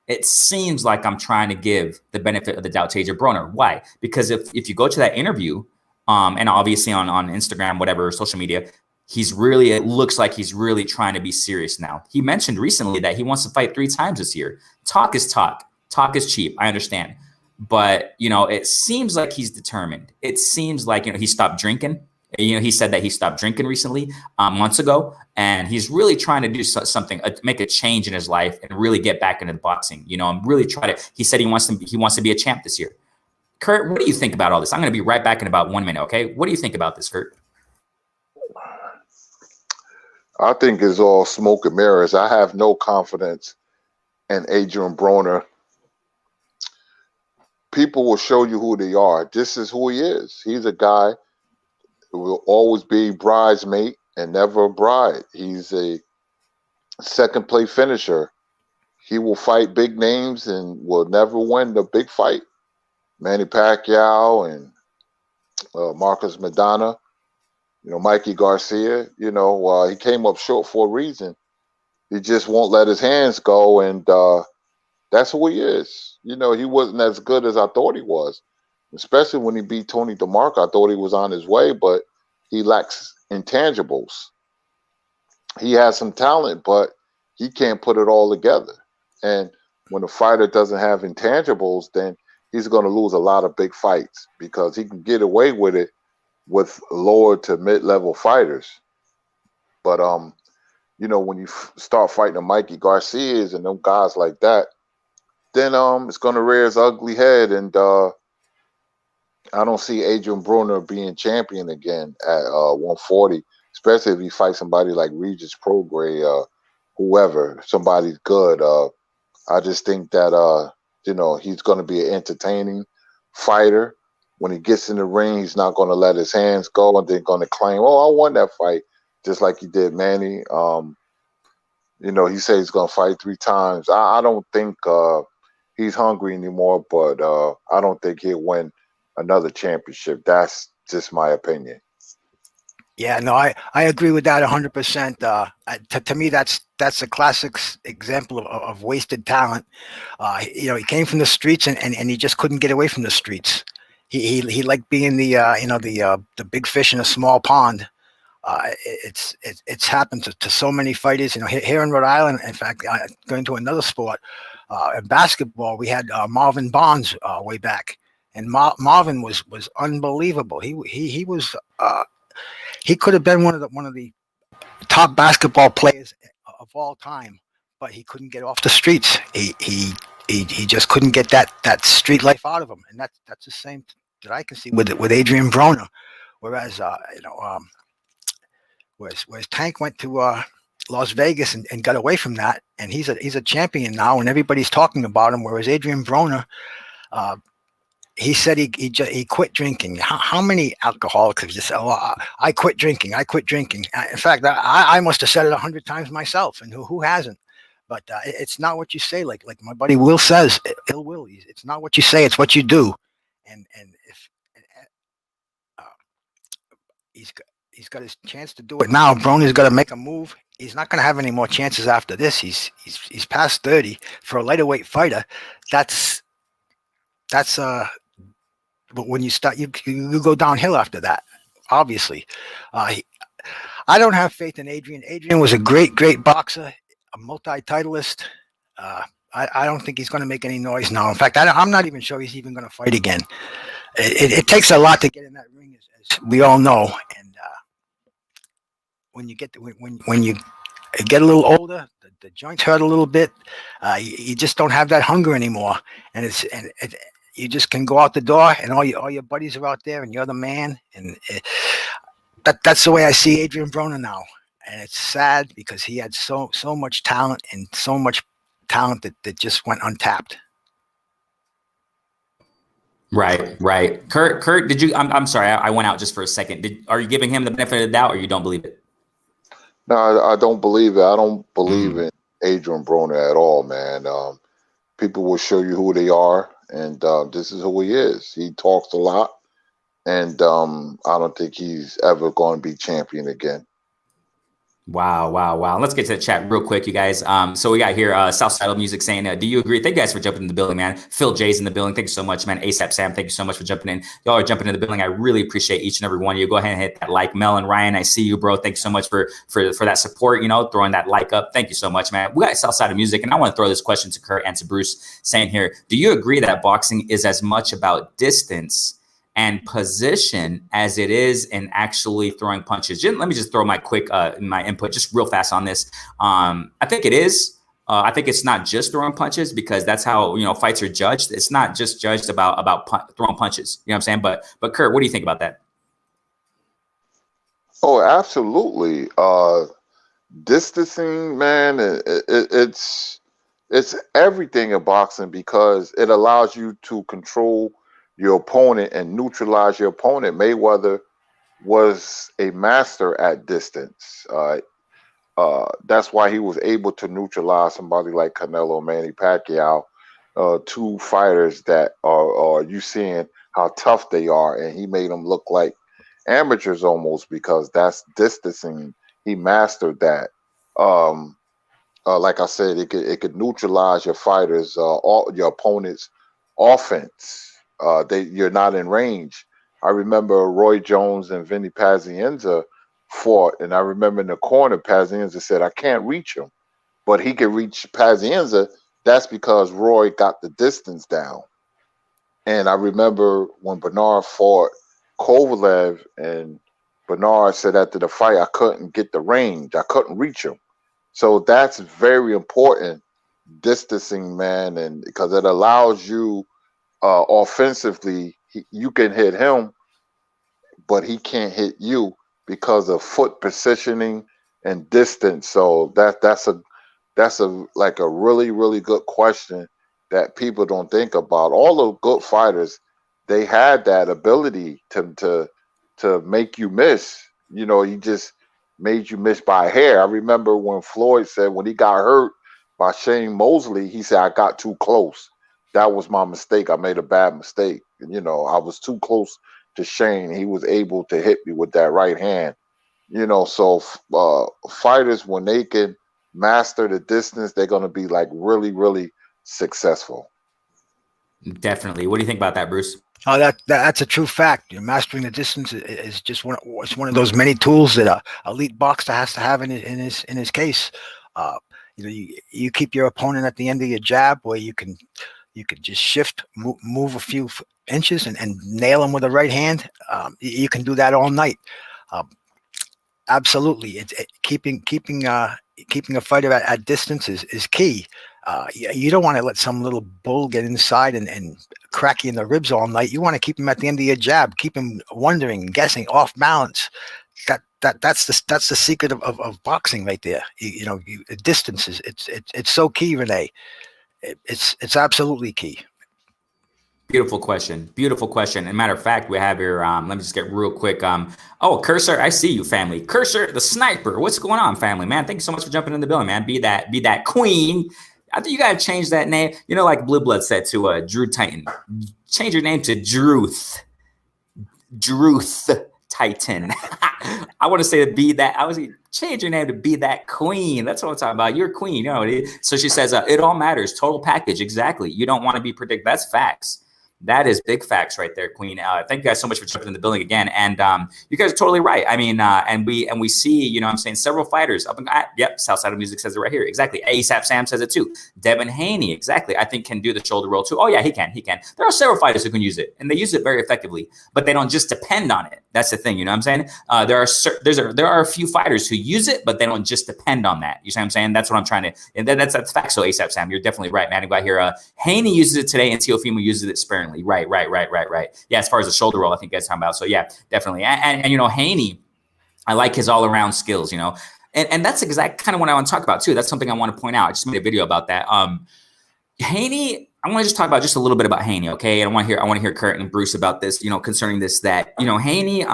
it seems like I'm trying to give the benefit of the doubt to Adrian Broner. Why? Because if you go to that interview, and obviously on Instagram, whatever, social media, it looks like he's really trying to be serious now. He mentioned recently that he wants to fight 3 times this year. Talk is talk. Talk is cheap. I understand. But, you know, it seems like he's determined. It seems like, you know, he stopped drinking. You know, he said that he stopped drinking recently, months ago, and he's really trying to do something, make a change in his life and really get back into the boxing. You know, and really try to. He said he wants to be a champ this year. Kurt, what do you think about all this? I'm going to be right back in about 1 minute. Okay, what do you think about this, Kurt? I think it's all smoke and mirrors. I have no confidence in Adrian Broner. People will show you who they are. This is who he is. He's a guy who will always be bridesmaid and never a bride. He's a second place finisher. He will fight big names and will never win the big fight. Manny Pacquiao and Marcus Maidana, you know, Mikey Garcia, you know, he came up short for a reason. He just won't let his hands go, and that's who he is. You know, he wasn't as good as I thought he was, especially when he beat Tony DeMarco. I thought he was on his way, but he lacks intangibles. He has some talent, but he can't put it all together. And when a fighter doesn't have intangibles, then he's going to lose a lot of big fights because he can get away with it with lower to mid-level fighters. But, you know, when you start fighting the Mikey Garcias and them guys like that, then it's going to rear its ugly head. And I don't see Adrian Broner being champion again at 140, especially if he fights somebody like Regis Prograis, whoever, somebody's good. I just think that, you know, he's going to be an entertaining fighter. When he gets in the ring, he's not going to let his hands go and then going to claim, oh, I won that fight, just like he did Manny. You know, he said he's going to fight 3 times. I don't think he's hungry anymore, but I don't think he'll win another championship. That's just my opinion. Yeah, no, I agree with that 100%. To me, that's a classic example of wasted talent. You know, he came from the streets and he just couldn't get away from the streets. He liked being the big fish in a small pond. It's happened to so many fighters. You know, here in Rhode Island. In fact, going to another sport, in basketball, we had Marvin Barnes way back, and Marvin was unbelievable. He was. He could have been one of the top basketball players of all time, but he couldn't get off the streets. He just couldn't get that street life out of him, and that's the same that I can see with Adrian Broner. whereas whereas Tank went to Las Vegas and got away from that, and he's a champion now, and everybody's talking about him. Whereas Adrian Broner, he said he quit drinking. How many alcoholics have just said, "Oh, I quit drinking. I quit drinking"? In fact, I must have said it 100 times myself, and who hasn't? But it's not what you say. Like my buddy Will says, Ill Will. It's not what you say; it's what you do. And if uh, he's got his chance to do it now, Broner's got to make a move. He's not going to have any more chances after this. He's past 30 for a lighter weight fighter. That's but when you start, you go downhill after that. Obviously, I don't have faith in Adrian. Adrian was a great boxer, a multi-titleist. I don't think he's going to make any noise now. In fact, I'm not even sure he's even going to fight again. It takes a lot to get in that ring, as we all know. And when you get when you get a little older, the joints hurt a little bit. You just don't have that hunger anymore, and you just can go out the door, and all your buddies are out there, and you're the man. And that's the way I see Adrian Broner now, and it's sad because he had so much talent and so much talent that just went untapped. Right. Kurt, did you? I'm sorry, I went out just for a second. Are you giving him the benefit of the doubt, or you don't believe it? No, I don't believe it. I don't believe in Adrian Broner at all, man. People will show you who they are, and this is who he is. He talks a lot, and I don't think he's ever going to be champion again. Wow. Let's get to the chat real quick, you guys. So we got here Southside Music saying, do you agree? Thank you guys for jumping in the building, man. Phil J's in the building. Thank you so much, man. ASAP Sam, thank you so much for jumping in. Y'all are jumping in the building. I really appreciate each and every one of you. Go ahead and hit that like. Mel and Ryan, I see you, bro. Thank you so much for that support, throwing that like up. Thank you so much, man. We got Southside Music, and I want to throw this question to Kurt and to Bruce, saying here, do you agree that boxing is as much about distance and position as it is in actually throwing punches? Let me just throw my quick my input just real fast on this. I think it is. I think it's not just throwing punches, because that's how fights are judged. It's not just judged about throwing punches. You know what I'm saying? But Kurt, what do you think about that? Oh, absolutely. Distancing, man, it's everything in boxing, because it allows you to control your opponent and neutralize your opponent. Mayweather was a master at distance. That's why he was able to neutralize somebody like Canelo, Manny Pacquiao, two fighters that are you seeing how tough they are, and he made them look like amateurs almost, because that's distancing. He mastered that. Like I said, it could neutralize your fighters, your opponent's offense. You're not in range. I remember Roy Jones and Vinny Pazienza fought, and I remember in the corner, Pazienza said, "I can't reach him," but he could reach Pazienza. That's because Roy got the distance down. And I remember when Bernard fought Kovalev, and Bernard said after the fight, "I couldn't get the range. I couldn't reach him." So that's very important, distancing, man, and because it allows you offensively, you can hit him, but he can't hit you because of foot positioning and distance. So that's a like a really good question that people don't think about. All the good fighters, they had that ability to make you miss. He just made you miss by a hair. I remember when Floyd said when he got hurt by Shane Mosley, he said, "I got too close. That was my mistake. I made a bad mistake. I was too close to Shane. He was able to hit me with that right hand." So fighters, when they can master the distance, they're going to be like really successful. Definitely. What do you think about that, Bruce? Oh, that's a true fact. Mastering the distance is just one of those many tools that a elite boxer has to have in his case. You keep your opponent at the end of your jab, where you can just shift, move a few inches, and nail him with a right hand. You can do that all night. Absolutely, keeping a fighter at distance is key. You don't want to let some little bull get inside and crack you in the ribs all night. You want to keep him at the end of your jab, keep him wondering, guessing, off balance. That's the secret of boxing right there. Distances. It's so key, Renee. It's absolutely key. Beautiful question. Beautiful question. And matter of fact, we have here, let me just get real quick. Oh, Cursor, I see you, family. Cursor, the sniper. What's going on, family, man? Thank you so much for jumping in the building, man. Be that queen. I think you got to change that name. Like Blue Blood said to Drew Titan. Change your name to Druth. Druth Titan. I want to say to be that. I was change your name to be that queen. That's what I'm talking about. You're a queen. So she says, it all matters. Total package. Exactly. You don't want to be predicted. That's facts. That is big facts right there, Queen. Thank you guys so much for jumping in the building again. And you guys are totally right. I mean, and we see, I'm saying, several fighters up in, yep, Southside of Music says it right here. Exactly. ASAP Sam says it too. Devin Haney, exactly. I think can do the shoulder roll too. Oh yeah, he can. There are several fighters who can use it, and they use it very effectively, but they don't just depend on it. That's the thing. You know what I'm saying? There are a few fighters who use it, but they don't just depend on that. You see what I'm saying? That's what I'm trying to, and that's facts. So ASAP Sam, you're definitely right, man. I got here. Haney uses it today, and Teofimo uses it sparingly. Right. Yeah, as far as the shoulder roll, I think that's talking about. So yeah, definitely. And Haney, I like his all around skills. And that's exactly kind of what I want to talk about too. That's something I want to point out. I just made a video about that. Haney, I want to just talk about just a little bit about Haney, okay? And I want to hear Kurt and Bruce about this, concerning this, that, Haney,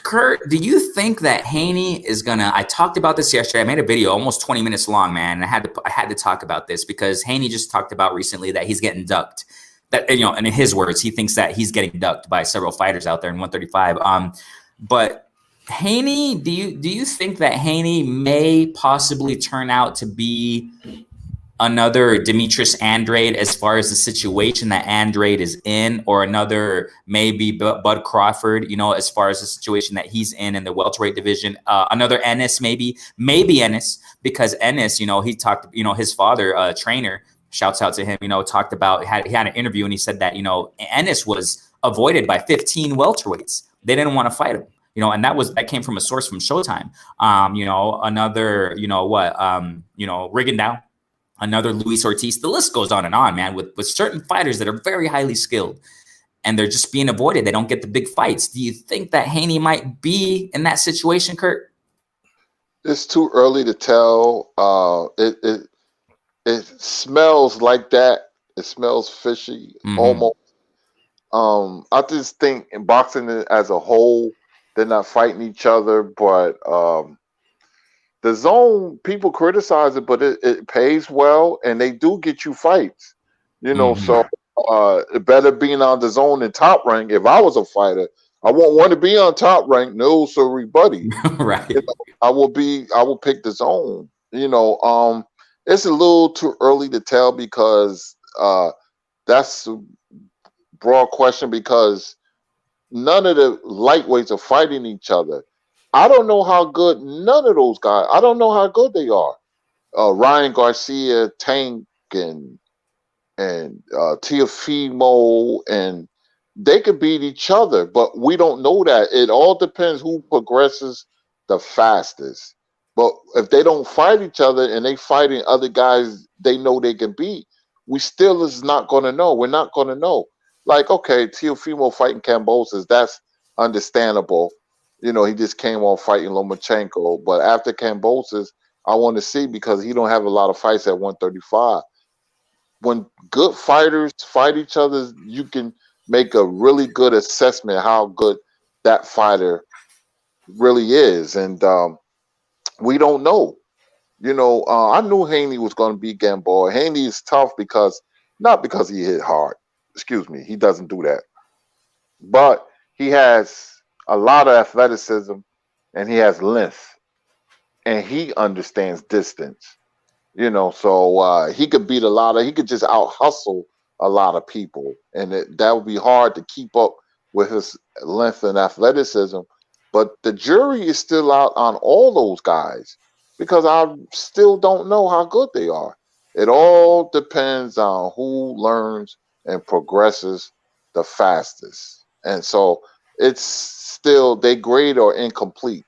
Kurt, do you think that Haney is gonna? I talked about this yesterday. I made a video almost 20 minutes long, man. And I had to talk about this because Haney just talked about recently that he's getting ducked. That, and in his words, he thinks that he's getting ducked by several fighters out there in 135. But Haney, do you think that Haney may possibly turn out to be another Demetrius Andrade as far as the situation that Andrade is in, or another maybe Bud Crawford, as far as the situation that he's in the welterweight division, another Ennis, maybe Ennis, because Ennis, he talked, his father, trainer, shouts out to him, talked about, he had an interview and he said that, Ennis was avoided by 15 welterweights. They didn't want to fight him. And that came from a source from Showtime. Another, Rigondeaux, another Luis Ortiz. The list goes on and on, man, with certain fighters that are very highly skilled and they're just being avoided. They don't get the big fights. Do you think that Haney might be in that situation, Kurt? It's too early to tell. It smells like that. It smells fishy, almost. I just think in boxing as a whole, they're not fighting each other, but the zone, people criticize it, but it pays well, and they do get you fights. So it better being on the zone and Top Rank. If I was a fighter, I won't want to be on Top Rank. No, sorry, buddy. Right. I will pick the zone. It's a little too early to tell because that's a broad question because none of the lightweights are fighting each other. I don't know how good none of those guys. I don't know how good they are. Ryan Garcia, Tank, and Teofimo, and they could beat each other, but we don't know that. It all depends who progresses the fastest. But if they don't fight each other and they fighting other guys they know they can beat, we still is not going to know. We're not going to know. Like, okay, Teofimo fighting Kambosos, that's understandable. He just came on fighting Lomachenko. But after Kambosos, I want to see because he don't have a lot of fights at 135. When good fighters fight each other, you can make a really good assessment how good that fighter really is. And we don't know. I knew Haney was going to beat Gamboa. Haney is tough not because he hit hard. Excuse me, he doesn't do that. But he has a lot of athleticism and he has length. And he understands distance. So he could beat he could just out hustle a lot of people. And that would be hard to keep up with his length and athleticism. But the jury is still out on all those guys because I still don't know how good they are. It all depends on who learns and progresses the fastest. And so it's still, they grade are incomplete,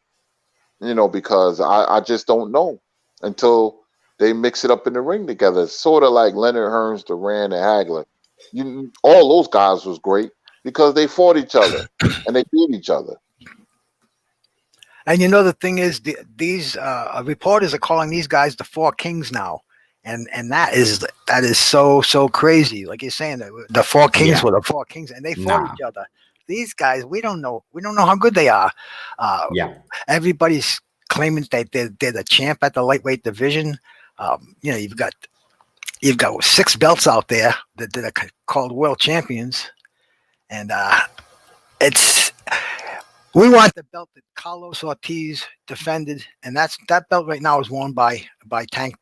because I just don't know until they mix it up in the ring together. Sort of like Leonard Hearns, Duran, and Hagler. All those guys was great because they fought each other and they beat each other. And you know the thing is, these reporters are calling these guys the Four Kings now, and that is so crazy. Like you're saying, the Four Kings were the Four Kings, and they fought each other. These guys, we don't know how good they are. Everybody's claiming that they're the champ at the lightweight division. You've got 6 belts out there that are called world champions, and we want the belt that Carlos Ortiz defended, and that belt right now is worn by Tank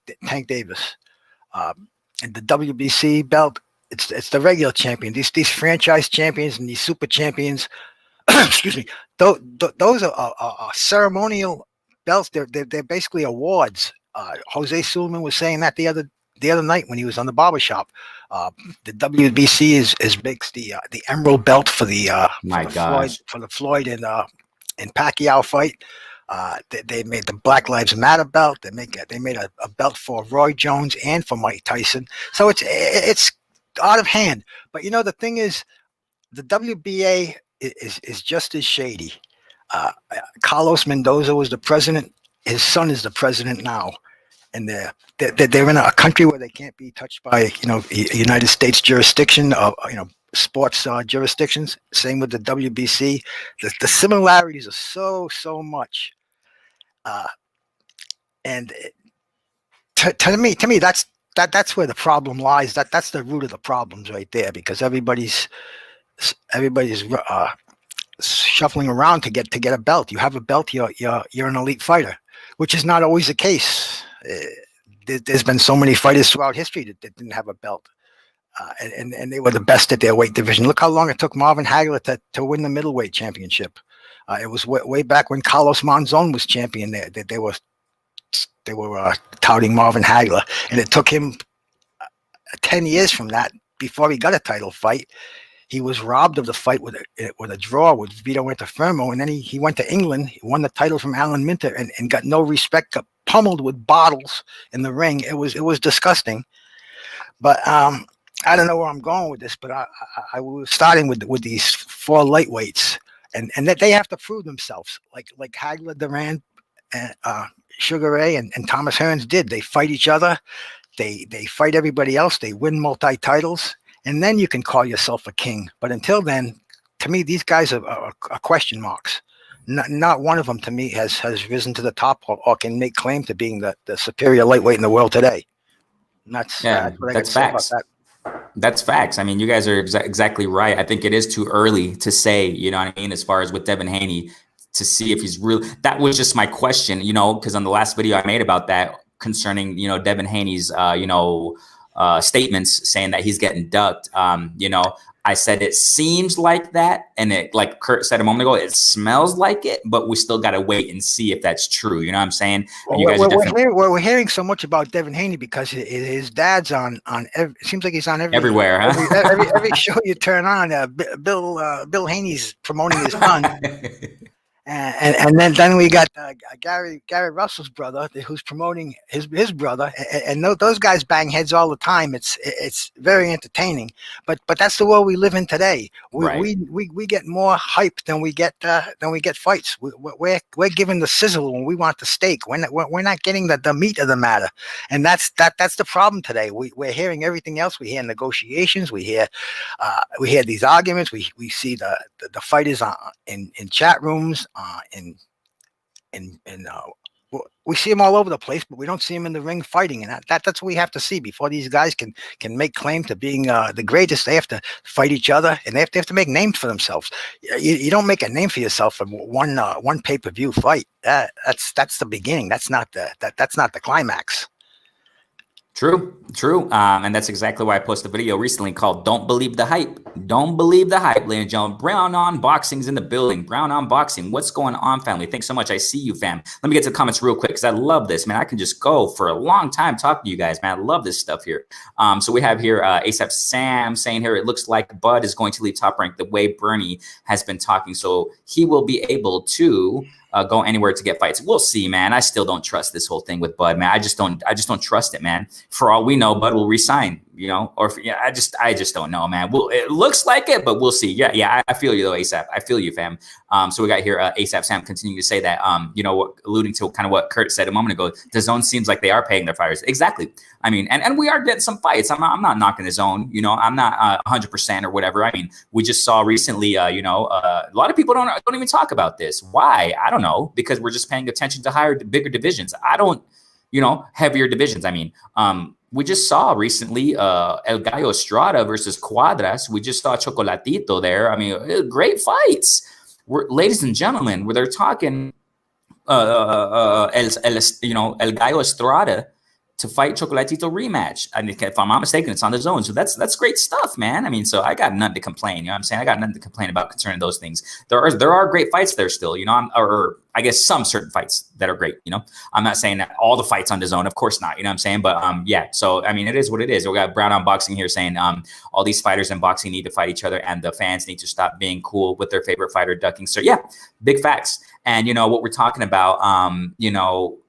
Davis. And the WBC belt, it's the regular champion. These franchise champions and these super champions, excuse me, those are ceremonial belts. They're basically awards. Jose Sullivan was saying that the other night when he was on the barbershop. The WBC makes the emerald belt for the Floyd and Pacquiao fight. They made the Black Lives Matter belt. They made a belt for Roy Jones and for Mike Tyson. So it's out of hand. But the thing is, the WBA is just as shady. Carlos Mendoza was the president. His son is the president now. And they're in a country where they can't be touched by United States jurisdiction of sports jurisdictions. Same with the WBC. The similarities are so much, and to me that's where the problem lies. That's the root of the problems right there, because everybody's shuffling around to get a belt. You have a belt, you're an elite fighter, which is not always the case. There's been so many fighters throughout history that didn't have a belt, and they were the best at their weight division. Look how long it took Marvin Hagler to win the middleweight championship. It was way back when Carlos Monzon was champion. They were touting Marvin Hagler, and it took him 10 years from that before he got a title fight. He was robbed of the fight with a draw with Vito Antuofermo, and then he went to England. He won the title from Alan Minter and got no respect, got pummeled with bottles in the ring. It was disgusting. But I don't know where I'm going with this, but I was starting with these 4 lightweights, and that they have to prove themselves, like Hagler, Duran, and Sugar Ray, and Thomas Hearns did. They fight each other. They fight everybody else. They win multi-titles. And then you can call yourself a king. But until then, to me, these guys are question marks. Not one of them, to me, has risen to the top or can make claim to being the superior lightweight in the world today. And that's facts. That's facts. I mean, you guys are exactly right. I think it is too early to say, you know what I mean, as far as with Devin Haney, to see if he's really. That was just my question, because on the last video I made about that concerning, Devin Haney's, statements saying that he's getting ducked. I said it seems like that, and it, like Kurt said a moment ago, it smells like it, but we still got to wait and see if that's true. You know what I'm saying? We're hearing so much about Devin Haney because his dad's on it seems like he's on everywhere. Huh? Every show you turn on, Bill Haney's promoting his son. And then we got Gary Russell's brother, who's promoting his brother, and those guys bang heads all the time. It's very entertaining, but that's the world we live in today. We get more hype than we get fights. We're given the sizzle when we want the steak. We're not getting the meat of the matter, and that's the problem today. We're hearing everything else. We hear negotiations. We hear these arguments. We see the fighters in chat rooms. We see them all over the place, but we don't see them in the ring fighting, and that's what we have to see before these guys can make claim to being the greatest. They have to fight each other, and they have to make names for themselves. You don't make a name for yourself from one pay-per-view fight. That's the beginning. That's not the climax. True. And that's exactly why I posted a video recently called Don't Believe the Hype. Don't believe the hype, ladies and gentlemen. Brown Unboxing's in the building. Brown Unboxing. What's going on, family? Thanks so much. I see you, fam. Let me get to the comments real quick because I love this, man. I can just go for a long time talking to you guys, man. I love this stuff here. So we have here ASAP Sam saying here, it looks like Bud is going to leave Top Rank the way Bernie has been talking. So he will be able to go anywhere to get fights. We'll see, man. I still don't trust this whole thing with Bud, man. I just don't trust it, man. For all we know, Bud will resign. you know, or yeah, I just don't know, man. Well, it looks like it, but we'll see. Yeah, I feel you though, ASAP. I feel you, fam. So we got here ASAP Sam continuing to say that, you know, alluding to kind of what Kurt said a moment ago. The zone seems like they are paying their fighters. Exactly. I mean, and we are getting some fights. I'm not knocking the zone. You know, I'm not 100% or whatever. I mean, we just saw recently, you know, a lot of people don't even talk about this. Why? I don't know, because we're just paying attention to bigger divisions. I don't, you know, heavier divisions. I mean, we just saw recently El Gallo Estrada versus Cuadras. We just saw Chocolatito there. I mean, great fights. Ladies and gentlemen, where they're talking you know, El Gallo Estrada to fight Chocolatito rematch. I mean, if I'm not mistaken, it's on the zone. So that's great stuff, man. I mean, so I got nothing to complain. You know what I'm saying? I got nothing to complain about concerning those things. There are great fights there still, you know, or I guess some certain fights that are great, you know. I'm not saying that all the fights on the zone, of course not, you know what I'm saying? But yeah, so I mean, it is what it is. We got Brown on Boxing here saying all these fighters in boxing need to fight each other and the fans need to stop being cool with their favorite fighter ducking. So yeah, big facts. And you know what we're talking about, you know,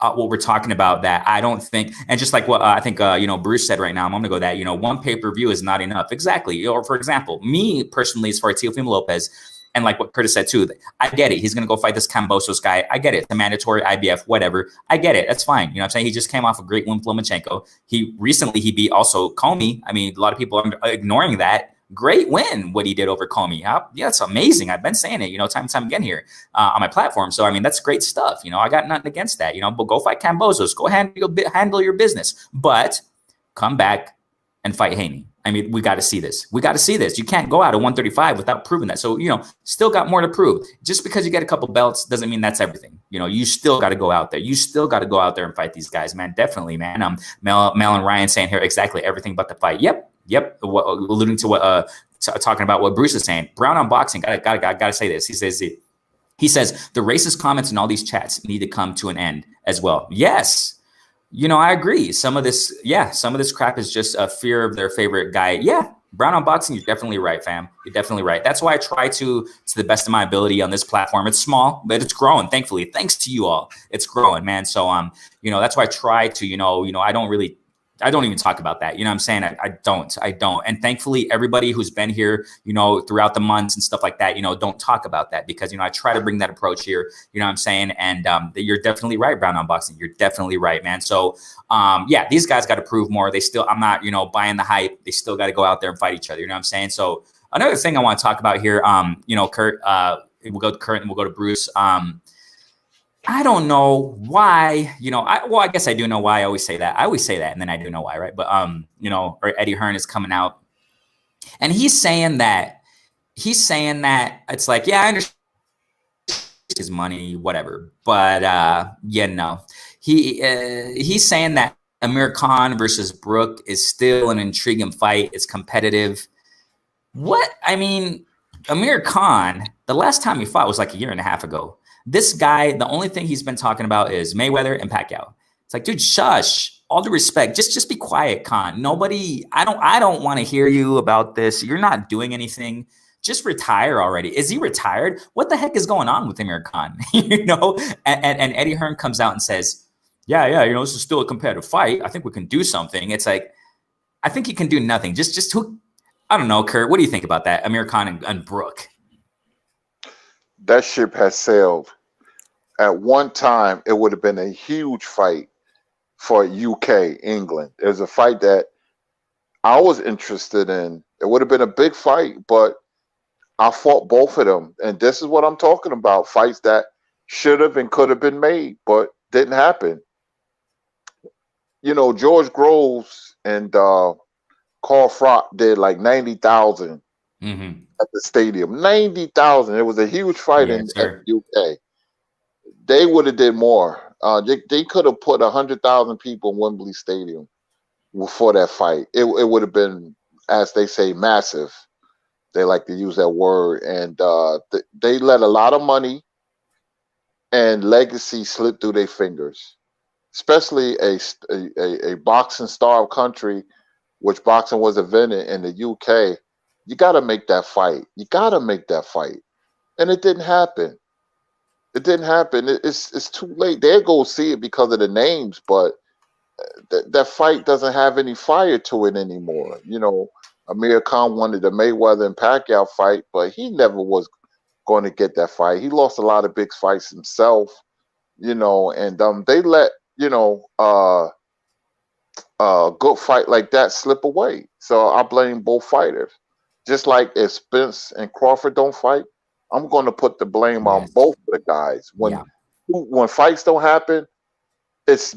what we're talking about, that I don't think, and just like what I think, you know, Bruce said right now, I'm going to go that, you know, one pay-per-view is not enough. Exactly. Or for example, me personally, as far as Teofimo Lopez, and like what Kurtis said too, I get it. He's going to go fight this Cambosos guy. I get it. It's a mandatory IBF, whatever. I get it. That's fine. You know what I'm saying? He just came off a great win with Lomachenko. He beat also Comey. I mean, a lot of people are ignoring that. Great win, what he did over Comey. Yeah, it's amazing. I've been saying it, you know, time and time again here on my platform. So, I mean, that's great stuff. You know, I got nothing against that, you know, but go fight Cambosos. Go handle your business. But come back and fight Haney. I mean, we got to see this. We got to see this. You can't go out at 135 without proving that. So, you know, still got more to prove. Just because you get a couple belts doesn't mean that's everything. You know, you still got to go out there. You still got to go out there and fight these guys, man. Definitely, man. Mel and Ryan saying here exactly everything but the fight. Yep. Alluding to what talking about what Bruce is saying. Brown on Boxing. Gotta say this. He says the racist comments in all these chats need to come to an end as well. Yes. You know, I agree. Some of this crap is just a fear of their favorite guy. Yeah. Brown on Boxing, you're definitely right, fam. You're definitely right. That's why I try to the best of my ability on this platform. It's small, but it's growing, thankfully. Thanks to you all. It's growing, man. So you know, that's why I try to, you know, I don't even talk about that. You know what I'm saying? I don't. And thankfully, everybody who's been here, you know, throughout the months and stuff like that, you know, don't talk about that because, you know, I try to bring that approach here. You know what I'm saying? And you're definitely right, Brown on Boxing. You're definitely right, man. So, yeah, these guys got to prove more. I'm not, you know, buying the hype. They still got to go out there and fight each other. You know what I'm saying? So another thing I want to talk about here, you know, Kurt, we'll go to Kurt and we'll go to Bruce. I don't know why, you know, I guess I do know why I always say that. And then I do know why, right? But, you know, or Eddie Hearn is coming out and he's saying that it's like, yeah, I understand his money, whatever. But, yeah, no, he's saying that Amir Khan versus Brook is still an intriguing fight. It's competitive. What? I mean, Amir Khan, the last time he fought was like a year and a half ago. This guy, the only thing he's been talking about is Mayweather and Pacquiao. It's like, dude, shush. All due respect, just be quiet, Khan. Nobody, I don't want to hear you about this. You're not doing anything. Just retire already. Is he retired? What the heck is going on with Amir Khan? You know? And Eddie Hearn comes out and says, yeah, you know, this is still a competitive fight. I think we can do something. It's like, I think he can do nothing. Just who, I don't know, Kurt. What do you think about that? Amir Khan and Brook. That ship has sailed. At one time, it would have been a huge fight for UK, England. It was a fight that I was interested in. It would have been a big fight, but I fought both of them. And this is what I'm talking about. Fights that should have and could have been made, but didn't happen. You know, George Groves and Carl Frock did like 90,000 at the stadium. 90,000. It was a huge fight in the UK. They would have did more. They could have put 100,000 people in Wembley Stadium for that fight. It would have been, as they say, massive. They like to use that word. And they let a lot of money and legacy slip through their fingers, especially a boxing-starved country, which boxing was invented in the UK. You got to make that fight. And it didn't happen. It's too late. They'll go see it because of the names, but that fight doesn't have any fire to it anymore. You know, Amir Khan wanted the Mayweather and Pacquiao fight, but he never was going to get that fight. He lost a lot of big fights himself, you know, and they let, you know, a good fight like that slip away. So I blame both fighters. Just like if Spence and Crawford don't fight, I'm going to put the blame on Yes. both of the guys. Yeah. When fights don't happen, it's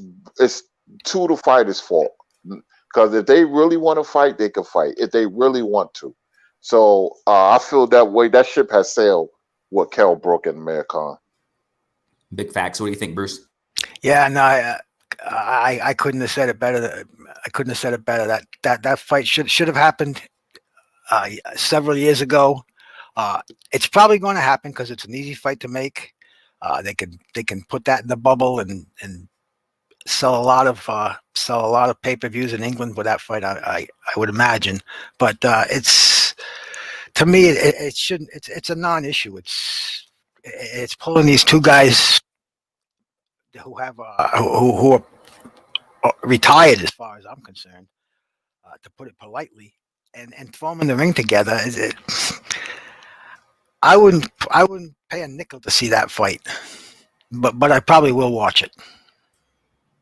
two the fighters' fault. Because if they really want to fight, they can fight. If they really want to. So I feel that way. That ship has sailed with Kell Brook and Amir Khan. Big facts. What do you think, Bruce? Yeah, no, I couldn't have said it better. I couldn't have said it better. That fight should have happened several years ago. It's probably going to happen because it's an easy fight to make. They can put that in the bubble and sell a lot of pay-per-views in England with that fight. I would imagine, but it's, to me, it shouldn't. It's a non-issue. It's pulling these two guys who have who are retired, as far as I'm concerned, to put it politely, and throw them in the ring together. I wouldn't pay a nickel to see that fight, but I probably will watch it.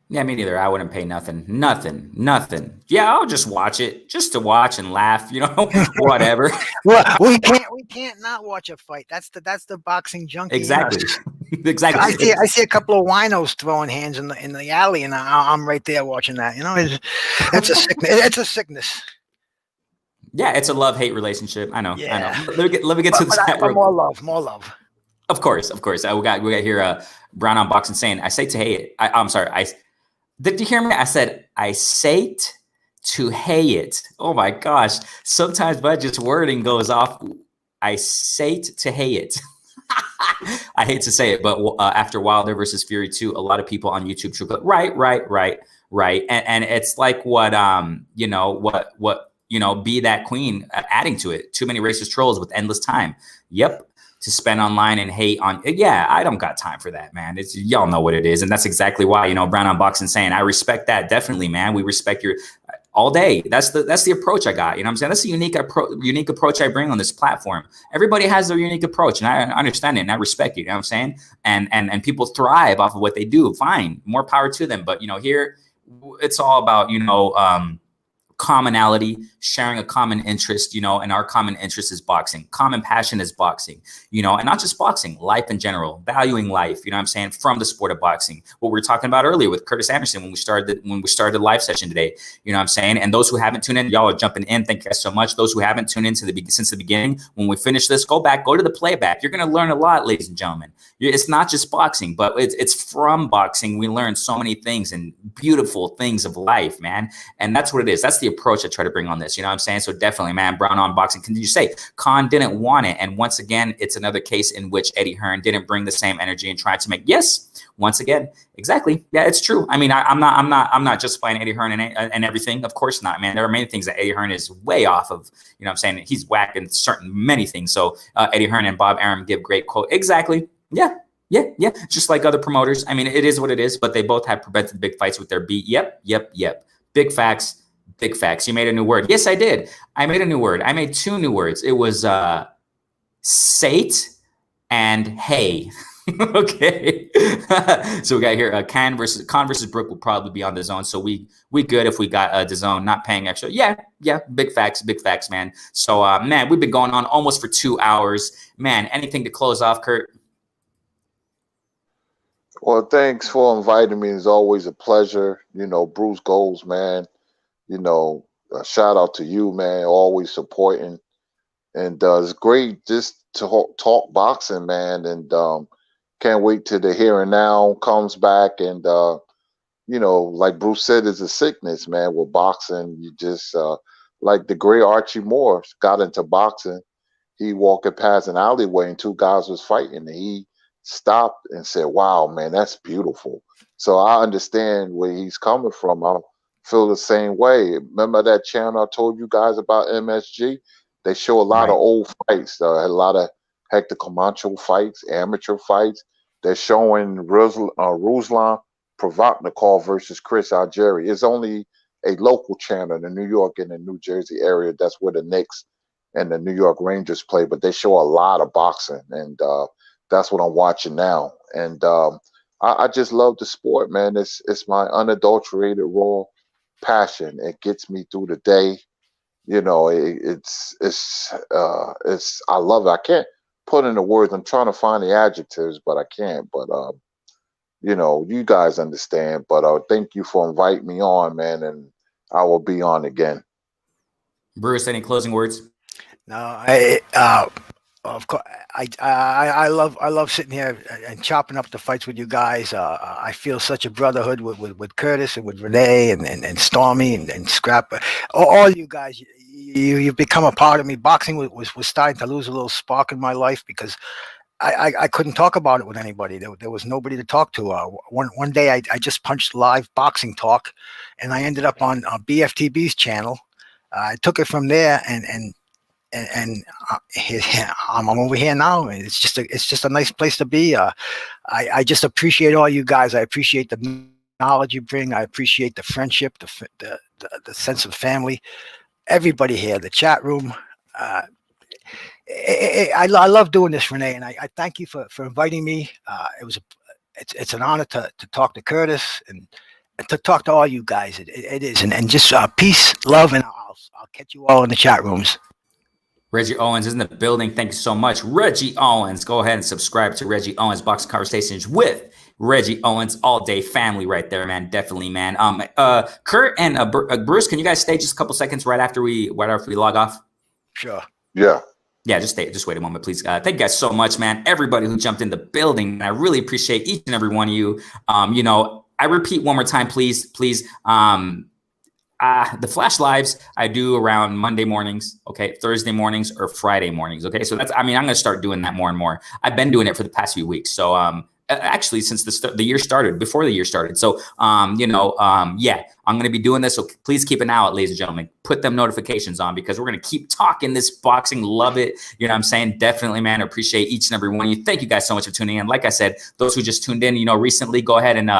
Yeah, me neither. I wouldn't pay nothing. Yeah, I'll just watch it, just to watch and laugh, you know, whatever. Well, we can't not watch a fight. That's the boxing junkie. Exactly. In us. Exactly. I see a couple of winos throwing hands in the alley, and I'm right there watching that. You know, it's a sickness. It's a sickness. Yeah, it's a love-hate relationship. I know. Yeah. I know. Let me get to the chat. More love. Of course. We got here Brown on Boxing saying, I say to hate it. I'm sorry. Did you hear me? I said, I say to hate it. Oh my gosh. Sometimes my just wording goes off. I say to hate it. I hate to say it, but after Wilder versus Fury 2, a lot of people on YouTube should go, right. And it's like what, be that queen, adding to it. Too many racist trolls with endless time. Yep. To spend online and hate on. Yeah, I don't got time for that, man. It's, y'all know what it is. And that's exactly why, Brown on Boxing saying, I respect that. Definitely, man. We respect your all day. That's the approach I got. You know what I'm saying? That's the unique approach I bring on this platform. Everybody has their unique approach, and I understand it and I respect it. You know what I'm saying? And people thrive off of what they do. Fine. More power to them. But here it's all about, commonality, sharing a common interest, and our common interest is boxing. Common passion is boxing, and not just boxing, life in general, valuing life, you know what I'm saying, from the sport of boxing. What we were talking about earlier with Kurtis Anderson when we started the live session today, you know what I'm saying? And those who haven't tuned in, y'all are jumping in. Thank you guys so much. Those who haven't tuned in since the beginning, when we finish this, go to the playback. You're going to learn a lot, ladies and gentlemen. It's not just boxing, but it's from boxing. We learn so many things and beautiful things of life, man. And that's what it is. That's the approach I try to bring on this. You know what I'm saying? So definitely, man, Brown on Boxing. Can you say Khan didn't want it? And once again, it's another case in which Eddie Hearn didn't bring the same energy and tried to make. Yes, once again, exactly. Yeah, it's true. I mean, I'm not justifying Eddie Hearn and everything. Of course not, man. There are many things that Eddie Hearn is way off of. You know what I'm saying? He's whacked in many things. So Eddie Hearn and Bob Arum give great quote. Exactly. Yeah. Just like other promoters. I mean, it is what it is, but they both have prevented big fights with their beat. Yep. Big facts. Big facts. You made a new word. Yes, I did. I made a new word. I made two new words. It was sate and hey. Okay. So we got here Khan versus Brook will probably be on the zone. So we good if we got the zone, not paying extra. Yeah. Big facts, man. So man, we've been going on almost for 2 hours. Man, anything to close off, Kurt? Well, thanks for inviting me. It's always a pleasure. Bruce Goals, man. A shout out to you, man. Always supporting, and it's great just to talk boxing, man. And can't wait till the Here and Now comes back. And like Bruce said, it's a sickness, man. With boxing, you just like the great Archie Moore got into boxing. He walking past an alleyway and two guys was fighting, and he stopped and said, "Wow, man, that's beautiful." So I understand where he's coming from. I feel the same way. Remember that channel I told you guys about, MSG? They show a lot of old fights. A lot of Hector Camacho fights, amateur fights. They're showing Ruslan Provodnikov versus Chris Algieri. It's only a local channel in the New York and the New Jersey area. That's where the Knicks and the New York Rangers play, but they show a lot of boxing, and that's what I'm watching now. And I just love the sport, man. It's my unadulterated raw passion. It gets me through the day. You know, it's I love it. I can't put in the words. I'm trying to find the adjectives, but I can't. But you know, you guys understand. But thank you for inviting me on, man, and I will be on again. Bruce, any closing words? No, of course, I love sitting here and chopping up the fights with you guys. I feel such a brotherhood with Kurtis and with Renee and Stormy and Scrap. All you guys, you've become a part of me. Boxing was starting to lose a little spark in my life because I couldn't talk about it with anybody. There was nobody to talk to. One day I just punched live boxing talk, and I ended up on BFTB's channel. I took it from there, and I'm over here now. It's just a nice place to be. I just appreciate all you guys. I appreciate the knowledge you bring. I appreciate the friendship, the sense of family. Everybody here, the chat room. I love doing this, Renee, and I thank you for inviting me. It's an honor to talk to Kurtis and to talk to all you guys. It is, and just peace, love, and I'll catch you all in the chat rooms. Reggie Owens is in the building. Thank you so much, Reggie Owens. Go ahead and subscribe to Reggie Owens Boxing Conversations with Reggie Owens, all day family right there, man. Definitely, man. Kurt and Bruce, can you guys stay just a couple seconds right after we log off? Sure. Yeah. Yeah, just wait a moment, please. Thank you guys so much, man. Everybody who jumped in the building, I really appreciate each and every one of you. You know, I repeat one more time, please. The flash lives I do around Monday mornings, okay, Thursday mornings or Friday mornings, okay. So I'm going to start doing that more and more. I've been doing it for the past few weeks. So actually since the year started, before the year started. So yeah, I'm going to be doing this. So please keep an eye out, ladies and gentlemen. Put them notifications on because we're going to keep talking this boxing. Love it. You know what I'm saying? Definitely, man. I appreciate each and every one of you. Thank you guys so much for tuning in. Like I said, those who just tuned in, you know, recently, go ahead and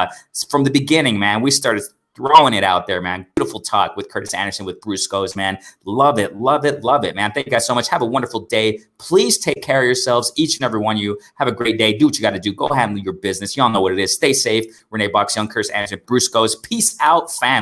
from the beginning, man, we started throwing it out there, man. Beautiful talk with Kurtis Anderson, with Bruce Goes, man. Love it, love it, love it, man. Thank you guys so much. Have a wonderful day. Please take care of yourselves, each and every one of you. Have a great day. Do what you got to do. Go handle your business. Y'all know what it is. Stay safe. Renee Box Young, Kurtis Anderson, Bruce Goes. Peace out, family.